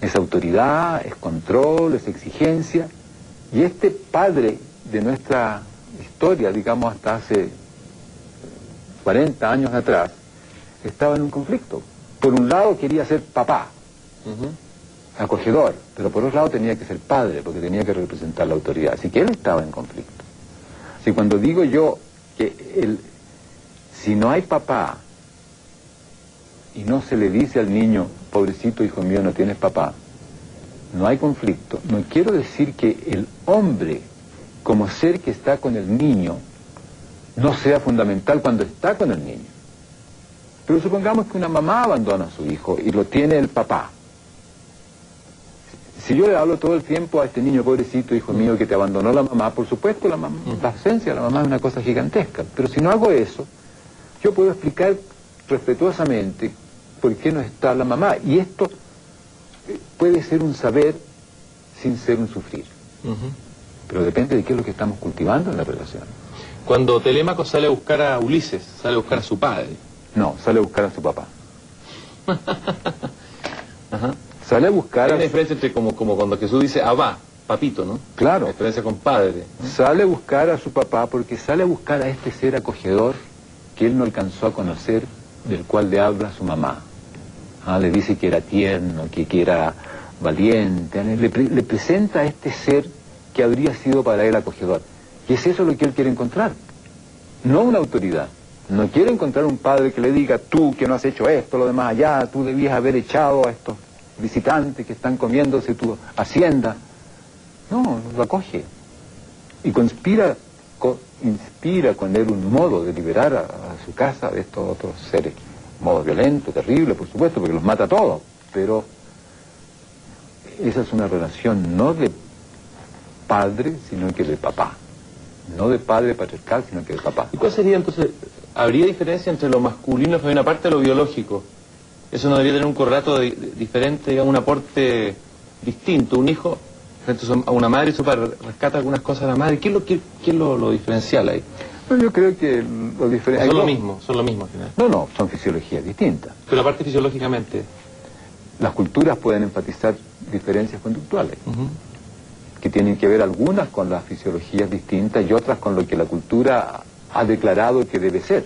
Es autoridad, es control, es exigencia. Y este padre de nuestra historia, digamos hasta hace 40 años atrás, estaba en un conflicto. Por un lado quería ser papá, acogedor, pero por otro lado tenía que ser padre, porque tenía que representar la autoridad. Así que él estaba en conflicto. Así que cuando digo yo que si no hay papá y no se le dice al niño, pobrecito hijo mío, no tienes papá, no hay conflicto, no quiero decir que el hombre, como ser que está con el niño, no sea fundamental cuando está con el niño. Pero supongamos que una mamá abandona a su hijo y lo tiene el papá. Si yo le hablo todo el tiempo a este niño, pobrecito hijo mío, que te abandonó la mamá, por supuesto la ausencia de la mamá es una cosa gigantesca. Pero si no hago eso, yo puedo explicar respetuosamente por qué no está la mamá. Y esto puede ser un saber sin ser un sufrir. Pero depende de qué es lo que estamos cultivando en la relación. Cuando Telémaco sale a buscar a Ulises, sale a buscar a su padre. No, sale a buscar a su papá. Sale a buscar Hay una diferencia entre como cuando Jesús dice Abba, papito, ¿no? Claro. La diferencia con padre, ¿no? Sale a buscar a su papá porque sale a buscar a este ser acogedor que él no alcanzó a conocer, del cual le habla su mamá. Le dice que era tierno, que era valiente. Le presenta a este ser que habría sido para él acogedor. Y es eso lo que él quiere encontrar. No una autoridad. No quiere encontrar un padre que le diga, tú que no has hecho esto, lo demás allá, tú debías haber echado a estos visitantes que están comiéndose tu hacienda. No, lo acoge. Y inspira con él un modo de liberar a su casa de estos otros seres. Modo violento, terrible, por supuesto, porque los mata a todos. Pero esa es una relación no de padre, sino que de papá. No de padre patriarcal, sino que de papá. ¿Y cuál sería entonces? ¿Habría diferencia entre lo masculino y femenino, aparte de lo biológico? ¿Eso no debería tener un correlato diferente, digamos, un aporte distinto? Un hijo, frente a una madre y su padre, rescata algunas cosas de la madre. ¿Qué es lo diferencial ahí? No, yo creo que lo diferencial... Son lo mismo al final. No, son fisiologías distintas. Pero aparte fisiológicamente... Las culturas pueden enfatizar diferencias conductuales, que tienen que ver algunas con las fisiologías distintas y otras con lo que la cultura ha declarado que debe ser,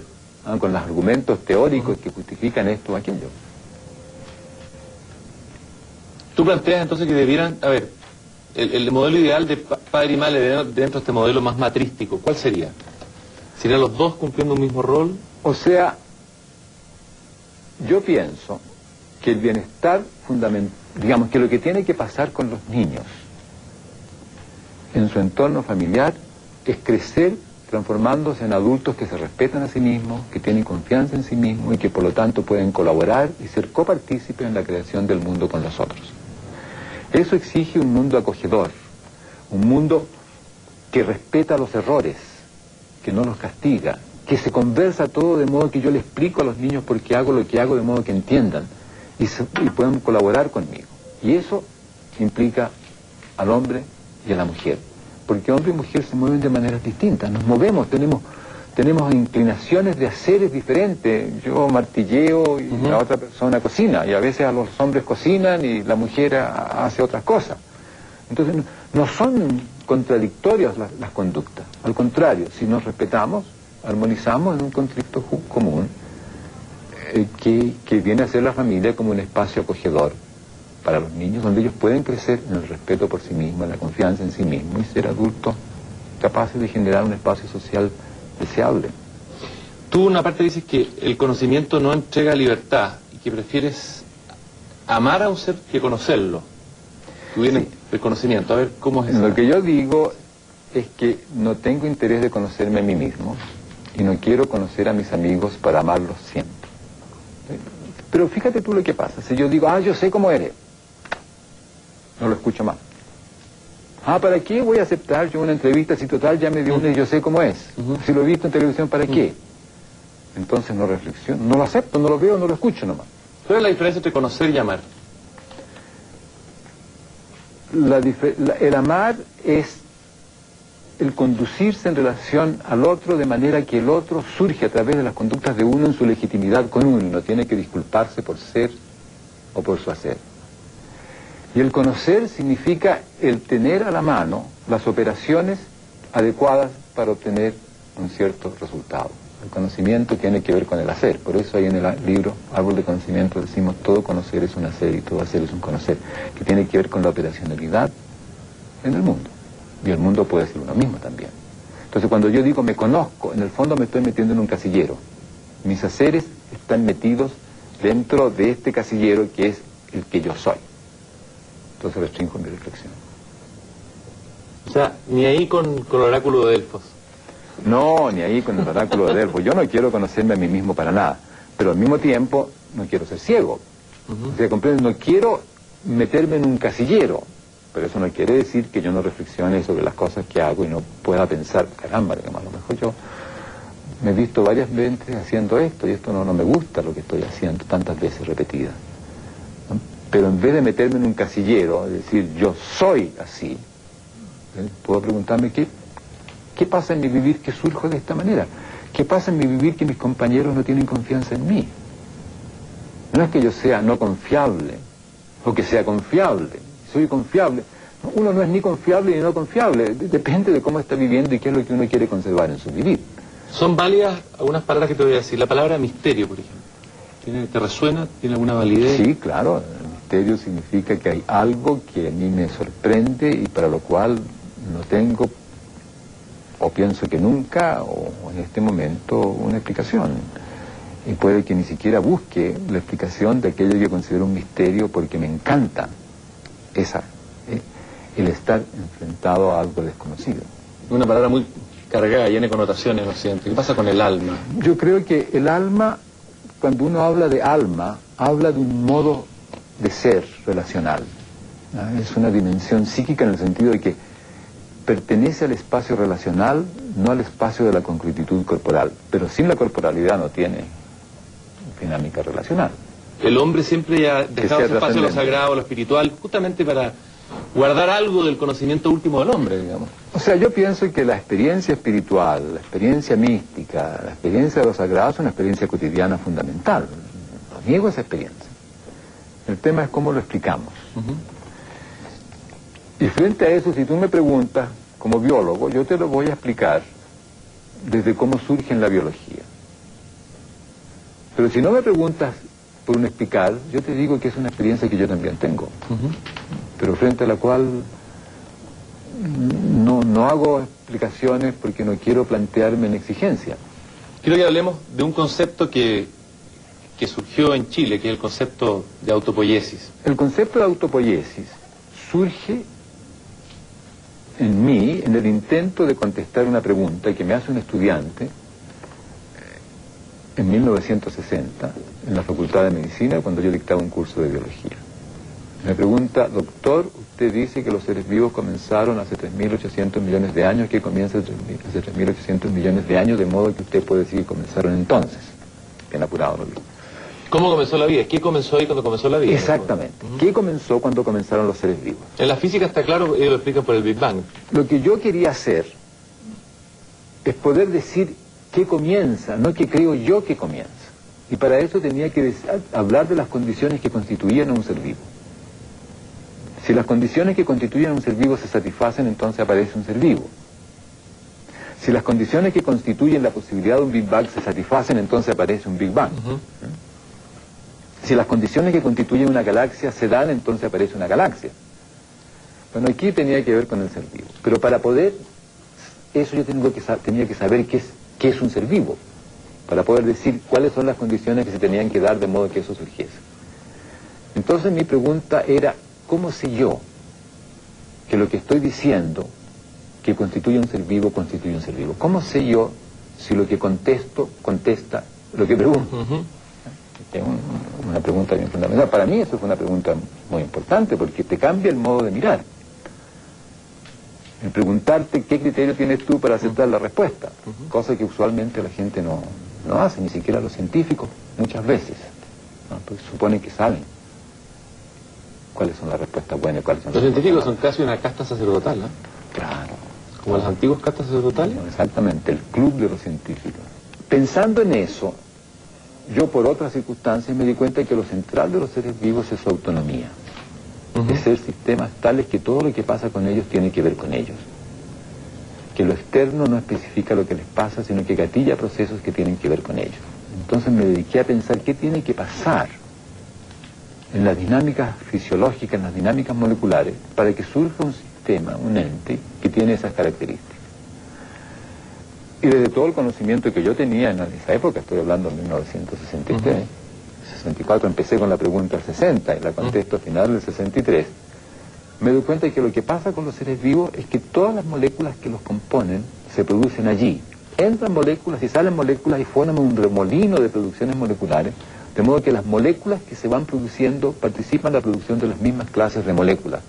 con los argumentos teóricos que justifican esto o aquello. Tú planteas entonces que debieran, a ver, el modelo ideal de padre y madre dentro de este modelo más matrístico, ¿cuál sería? ¿Serían los dos cumpliendo un mismo rol? O sea, yo pienso que el bienestar fundamental, digamos que lo que tiene que pasar con los niños en su entorno familiar es crecer transformándose en adultos que se respetan a sí mismos, que tienen confianza en sí mismos y que por lo tanto pueden colaborar y ser copartícipes en la creación del mundo con los otros. Eso exige un mundo acogedor, un mundo que respeta los errores, que no los castiga, que se conversa todo de modo que yo le explico a los niños por qué hago lo que hago, de modo que entiendan y puedan colaborar conmigo. Y eso implica al hombre y a la mujer, porque hombre y mujer se mueven de maneras distintas, nos movemos, tenemos inclinaciones de haceres diferentes. Yo martilleo y la otra persona cocina, y a veces a los hombres cocinan y la mujer hace otras cosas. Entonces no son contradictorias las conductas, al contrario, si nos respetamos, armonizamos en un conflicto común, que viene a ser la familia como un espacio acogedor para los niños, donde ellos pueden crecer en el respeto por sí mismos, en la confianza en sí mismos y ser adultos capaces de generar un espacio social deseable. Tú una parte dices que el conocimiento no entrega libertad y que prefieres amar a un ser que conocerlo. Tú vienes del conocimiento, a ver cómo es eso. Lo que yo digo es que no tengo interés de conocerme a mí mismo y no quiero conocer a mis amigos para amarlos siempre. Pero fíjate tú lo que pasa. Si yo digo, yo sé cómo eres, no lo escucho más. ¿Para qué voy a aceptar yo una entrevista si total ya me dio una y yo sé cómo es? Si lo he visto en televisión, ¿para qué? Entonces no reflexiono, no lo acepto, no lo veo, no lo escucho nomás. ¿Cuál es la diferencia entre conocer y amar? El amar es el conducirse en relación al otro de manera que el otro surge a través de las conductas de uno en su legitimidad con uno y no tiene que disculparse por ser o por su hacer. Y el conocer significa el tener a la mano las operaciones adecuadas para obtener un cierto resultado. El conocimiento tiene que ver con el hacer, por eso ahí en el libro Árbol de Conocimiento decimos todo conocer es un hacer y todo hacer es un conocer, que tiene que ver con la operacionalidad en el mundo. Y el mundo puede ser uno mismo también. Entonces cuando yo digo me conozco, en el fondo me estoy metiendo en un casillero. Mis haceres están metidos dentro de este casillero que es el que yo soy. Entonces restringo mi reflexión. O sea, ni ahí con el oráculo de Delfos. No, ni ahí con el oráculo de Delfos. Yo no quiero conocerme a mí mismo para nada. Pero al mismo tiempo no quiero ser ciego. O sea, ¿comprendes? No quiero meterme en un casillero. Pero eso no quiere decir que yo no reflexione sobre las cosas que hago y no pueda pensar, caramba, a lo mejor yo me he visto varias veces haciendo esto y esto no me gusta lo que estoy haciendo tantas veces repetidas. ¿No? Pero en vez de meterme en un casillero, es decir, yo soy así, puedo preguntarme ¿qué pasa en mi vivir que surjo de esta manera? ¿Qué pasa en mi vivir que mis compañeros no tienen confianza en mí? No es que yo sea no confiable o que sea confiable. Soy confiable. Uno no es ni confiable ni no confiable. Depende de cómo está viviendo y qué es lo que uno quiere conservar en su vivir. Son válidas algunas palabras que te voy a decir. La palabra misterio, por ejemplo. ¿Te resuena? ¿Tiene alguna validez? Sí, claro. El misterio significa que hay algo que a mí me sorprende y para lo cual no tengo, o pienso que nunca, o en este momento, una explicación. Y puede que ni siquiera busque la explicación de aquello que considero un misterio porque me encanta el estar enfrentado a algo desconocido. Una palabra muy cargada, llena de connotaciones en Occidente. ¿Qué pasa con el alma? Yo creo que el alma, cuando uno habla de alma, habla de un modo de ser relacional. Es una dimensión psíquica en el sentido de que pertenece al espacio relacional, no al espacio de la concretitud corporal. Pero sin la corporalidad no tiene dinámica relacional. El hombre siempre ha dejado su espacio a lo sagrado, a lo espiritual, justamente para guardar algo del conocimiento último del hombre, digamos. O sea, yo pienso que la experiencia espiritual, la experiencia mística, la experiencia de lo sagrado es una experiencia cotidiana fundamental. No niego esa experiencia. El tema es cómo lo explicamos. Y frente a eso, si tú me preguntas, como biólogo, yo te lo voy a explicar desde cómo surge en la biología. Pero si no me preguntas por un explicar, yo te digo que es una experiencia que yo también tengo, pero frente a la cual no hago explicaciones porque no quiero plantearme en exigencia. Quiero que hablemos de un concepto que surgió en Chile, que es el concepto de autopoiesis. El concepto de autopoiesis surge en mí en el intento de contestar una pregunta que me hace un estudiante en 1960, en la Facultad de Medicina, cuando yo dictaba un curso de biología. Me pregunta, doctor, usted dice que los seres vivos comenzaron hace 3.800 millones de años, que comienza hace 3.800 millones de años, de modo que usted puede decir que comenzaron entonces. Bien apurado lo digo. ¿Cómo comenzó la vida? ¿Qué comenzó ahí cuando comenzó la vida? Exactamente. ¿Qué comenzó cuando comenzaron los seres vivos? En la física está claro, ellos lo explican por el Big Bang. Lo que yo quería hacer es poder decir qué comienza, no qué creo yo que comienza. Y para eso tenía que hablar de las condiciones que constituían a un ser vivo. Si las condiciones que constituyen a un ser vivo se satisfacen, entonces aparece un ser vivo. Si las condiciones que constituyen la posibilidad de un Big Bang se satisfacen, entonces aparece un Big Bang. Si las condiciones que constituyen una galaxia se dan, entonces aparece una galaxia. Bueno, aquí tenía que ver con el ser vivo. Pero para poder, eso yo tenía que saber qué es un ser vivo, para poder decir cuáles son las condiciones que se tenían que dar de modo que eso surgiese. Entonces mi pregunta era, ¿cómo sé yo que lo que estoy diciendo que constituye un ser vivo, constituye un ser vivo? ¿Cómo sé yo si lo que contesto, contesta lo que pregunto? Es una pregunta bien fundamental. Para mí eso fue una pregunta muy importante porque te cambia el modo de mirar. El preguntarte qué criterio tienes tú para aceptar la respuesta, cosa que usualmente la gente no hace, ni siquiera los científicos, muchas veces, ¿no? Porque suponen que saben cuáles son las respuestas buenas y cuáles son las Los científicos respuestas son casi una casta sacerdotal, ¿no? Claro. Como las antiguas castas sacerdotales. Exactamente, el club de los científicos. Pensando en eso, yo por otras circunstancias me di cuenta de que lo central de los seres vivos es su autonomía. Es ser sistemas tales que todo lo que pasa con ellos tiene que ver con ellos. Que lo externo no especifica lo que les pasa, sino que gatilla procesos que tienen que ver con ellos. Entonces me dediqué a pensar qué tiene que pasar en las dinámicas fisiológicas, en las dinámicas moleculares, para que surja un sistema, un ente, que tiene esas características. Y desde todo el conocimiento que yo tenía en esa época, estoy hablando de 1963, 64, empecé con la pregunta del 60 y la contesto al final del 63, me doy cuenta de que lo que pasa con los seres vivos es que todas las moléculas que los componen se producen allí. Entran moléculas y salen moléculas y forman un remolino de producciones moleculares, de modo que las moléculas que se van produciendo participan en la producción de las mismas clases de moléculas,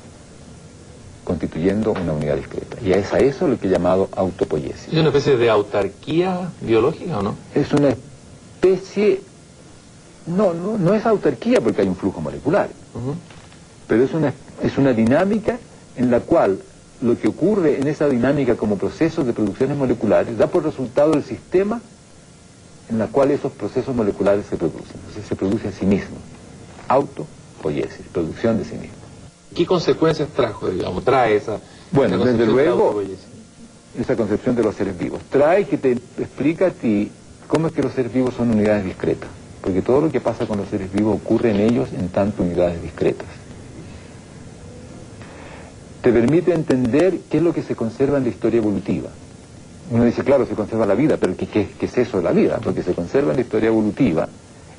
constituyendo una unidad discreta. Y es a eso lo que he llamado autopoiesis. ¿Es una especie de autarquía biológica o no? Es una especie... No es autarquía porque hay un flujo molecular, pero es una dinámica en la cual lo que ocurre en esa dinámica como procesos de producciones moleculares da por resultado el sistema en la cual esos procesos moleculares se producen. Entonces se produce a sí mismo. Autopoiesis, producción de sí mismo. ¿Qué consecuencias trae esa? Bueno, esa desde luego, de esa concepción de los seres vivos trae que te explica a ti cómo es que los seres vivos son unidades discretas. Porque todo lo que pasa con los seres vivos ocurre en ellos en tanto unidades discretas. Te permite entender qué es lo que se conserva en la historia evolutiva. Uno dice, claro, se conserva la vida, pero ¿qué es eso de la vida? Lo que se conserva en la historia evolutiva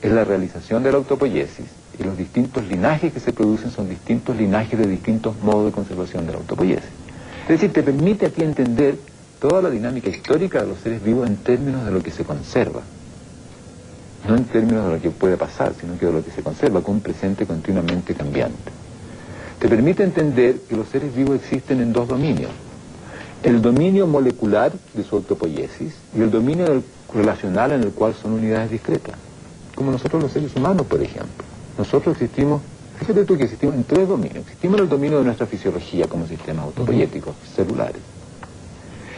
es la realización de la autopoiesis, y los distintos linajes que se producen son distintos linajes de distintos modos de conservación de la autopoiesis. Es decir, te permite a ti entender toda la dinámica histórica de los seres vivos en términos de lo que se conserva. No en términos de lo que puede pasar, sino que de lo que se conserva, con un presente continuamente cambiante. Te permite entender que los seres vivos existen en dos dominios. El dominio molecular de su autopoiesis y el dominio relacional en el cual son unidades discretas. Como nosotros los seres humanos, por ejemplo. Nosotros existimos, fíjate tú que existimos en tres dominios. Existimos en el dominio de nuestra fisiología como sistemas autopoiéticos celulares.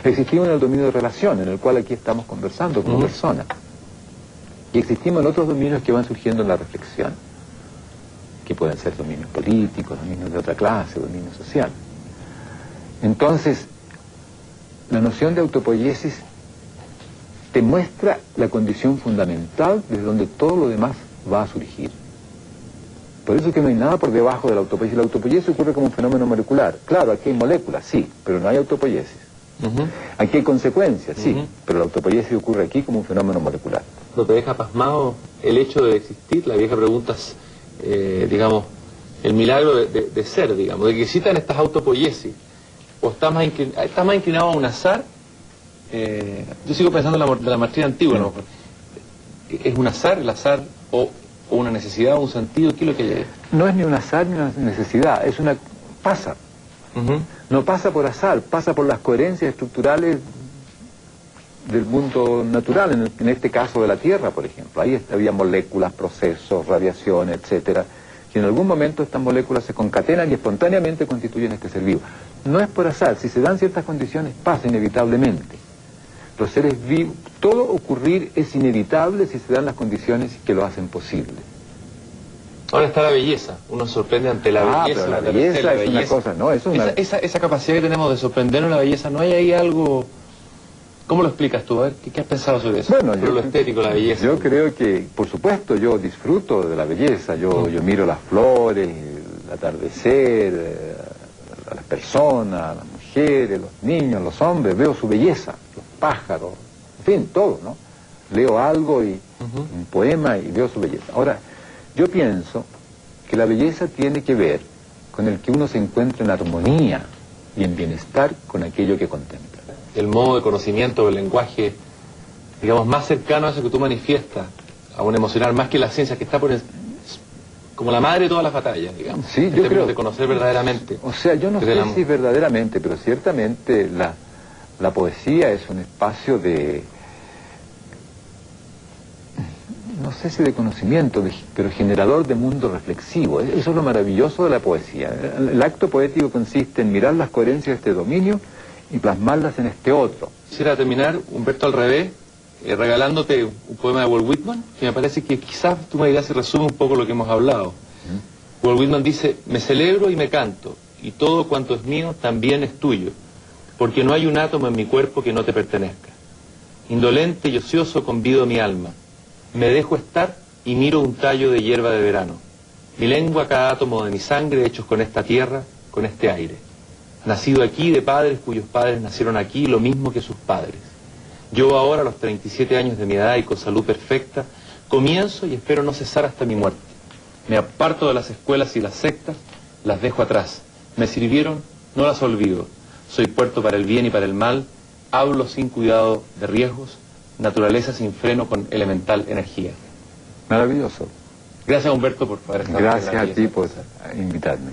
Existimos en el dominio de relación, en el cual aquí estamos conversando como personas. Y existimos en otros dominios que van surgiendo en la reflexión, que pueden ser dominios políticos, dominios de otra clase, dominios sociales. Entonces, la noción de autopoiesis te muestra la condición fundamental desde donde todo lo demás va a surgir. Por eso es que no hay nada por debajo de la autopoiesis. La autopoiesis ocurre como un fenómeno molecular. Claro, aquí hay moléculas, sí, pero no hay autopoiesis. Aquí hay consecuencias, sí, pero la autopoiesis ocurre aquí como un fenómeno molecular. ¿No te deja pasmado el hecho de existir? La vieja pregunta es, digamos, el milagro de ser, digamos, de que existan estas autopoiesis. ¿O está más inclinado a un azar? Yo sigo pensando en la maestría antigua, ¿no? ¿Es un azar, el azar, o una necesidad, o un sentido? ¿Qué es lo que hay? No es ni un azar ni una necesidad, es una... pasa. No pasa por azar, pasa por las coherencias estructurales del mundo natural, en este caso de la Tierra, por ejemplo. Ahí había moléculas, procesos, radiación, etcétera, y en algún momento estas moléculas se concatenan y espontáneamente constituyen este ser vivo. No es por azar, si se dan ciertas condiciones pasa inevitablemente. Los seres vivos, todo ocurrir es inevitable si se dan las condiciones que lo hacen posible. Ahora está la belleza, uno sorprende ante la belleza. Pero la belleza es una cosa, ¿no? Eso es esa capacidad que tenemos de sorprendernos en la belleza, ¿no hay ahí algo ¿Cómo lo explicas tú? A ver, ¿qué has pensado sobre eso? Bueno, sobre lo estético, la belleza. Yo creo que, por supuesto, yo disfruto de la belleza. Yo miro las flores, el atardecer, a las personas, a las mujeres, los niños, los hombres, veo su belleza, los pájaros, en fin, todo, ¿no? Leo algo y un poema y veo su belleza. Ahora, yo pienso que la belleza tiene que ver con el que uno se encuentra en armonía y en bienestar con aquello que contempla. El modo de conocimiento, el lenguaje, digamos, más cercano a eso que tú manifiestas, a un emocional, más que la ciencia, que está por como la madre de todas las batallas, digamos. Sí, yo creo. De conocer verdaderamente. O sea, yo no sé si verdaderamente, pero ciertamente la poesía es un espacio de, no sé si de conocimiento, pero generador de mundo reflexivo. Eso es lo maravilloso de la poesía. El acto poético consiste en mirar las coherencias de este dominio y plasmarlas en este otro. Quisiera terminar, Humberto, al revés, regalándote un poema de Walt Whitman, que me parece que quizás tú me dirás si resume un poco lo que hemos hablado. Walt Whitman dice: me celebro y me canto, y todo cuanto es mío también es tuyo, porque no hay un átomo en mi cuerpo que no te pertenezca. Indolente y ocioso convido mi alma, me dejo estar y miro un tallo de hierba de verano. Mi lengua cada átomo de mi sangre hechos con esta tierra, con este aire. Nacido aquí de padres cuyos padres nacieron aquí lo mismo que sus padres. Yo ahora, a los 37 años de mi edad y con salud perfecta, comienzo y espero no cesar hasta mi muerte. Me aparto de las escuelas y las sectas, las dejo atrás. Me sirvieron, no las olvido. Soy puerto para el bien y para el mal, hablo sin cuidado de riesgos, naturaleza sin freno con elemental energía. Maravilloso. Gracias, Humberto, por haber estado aquí. Gracias a ti por invitarme.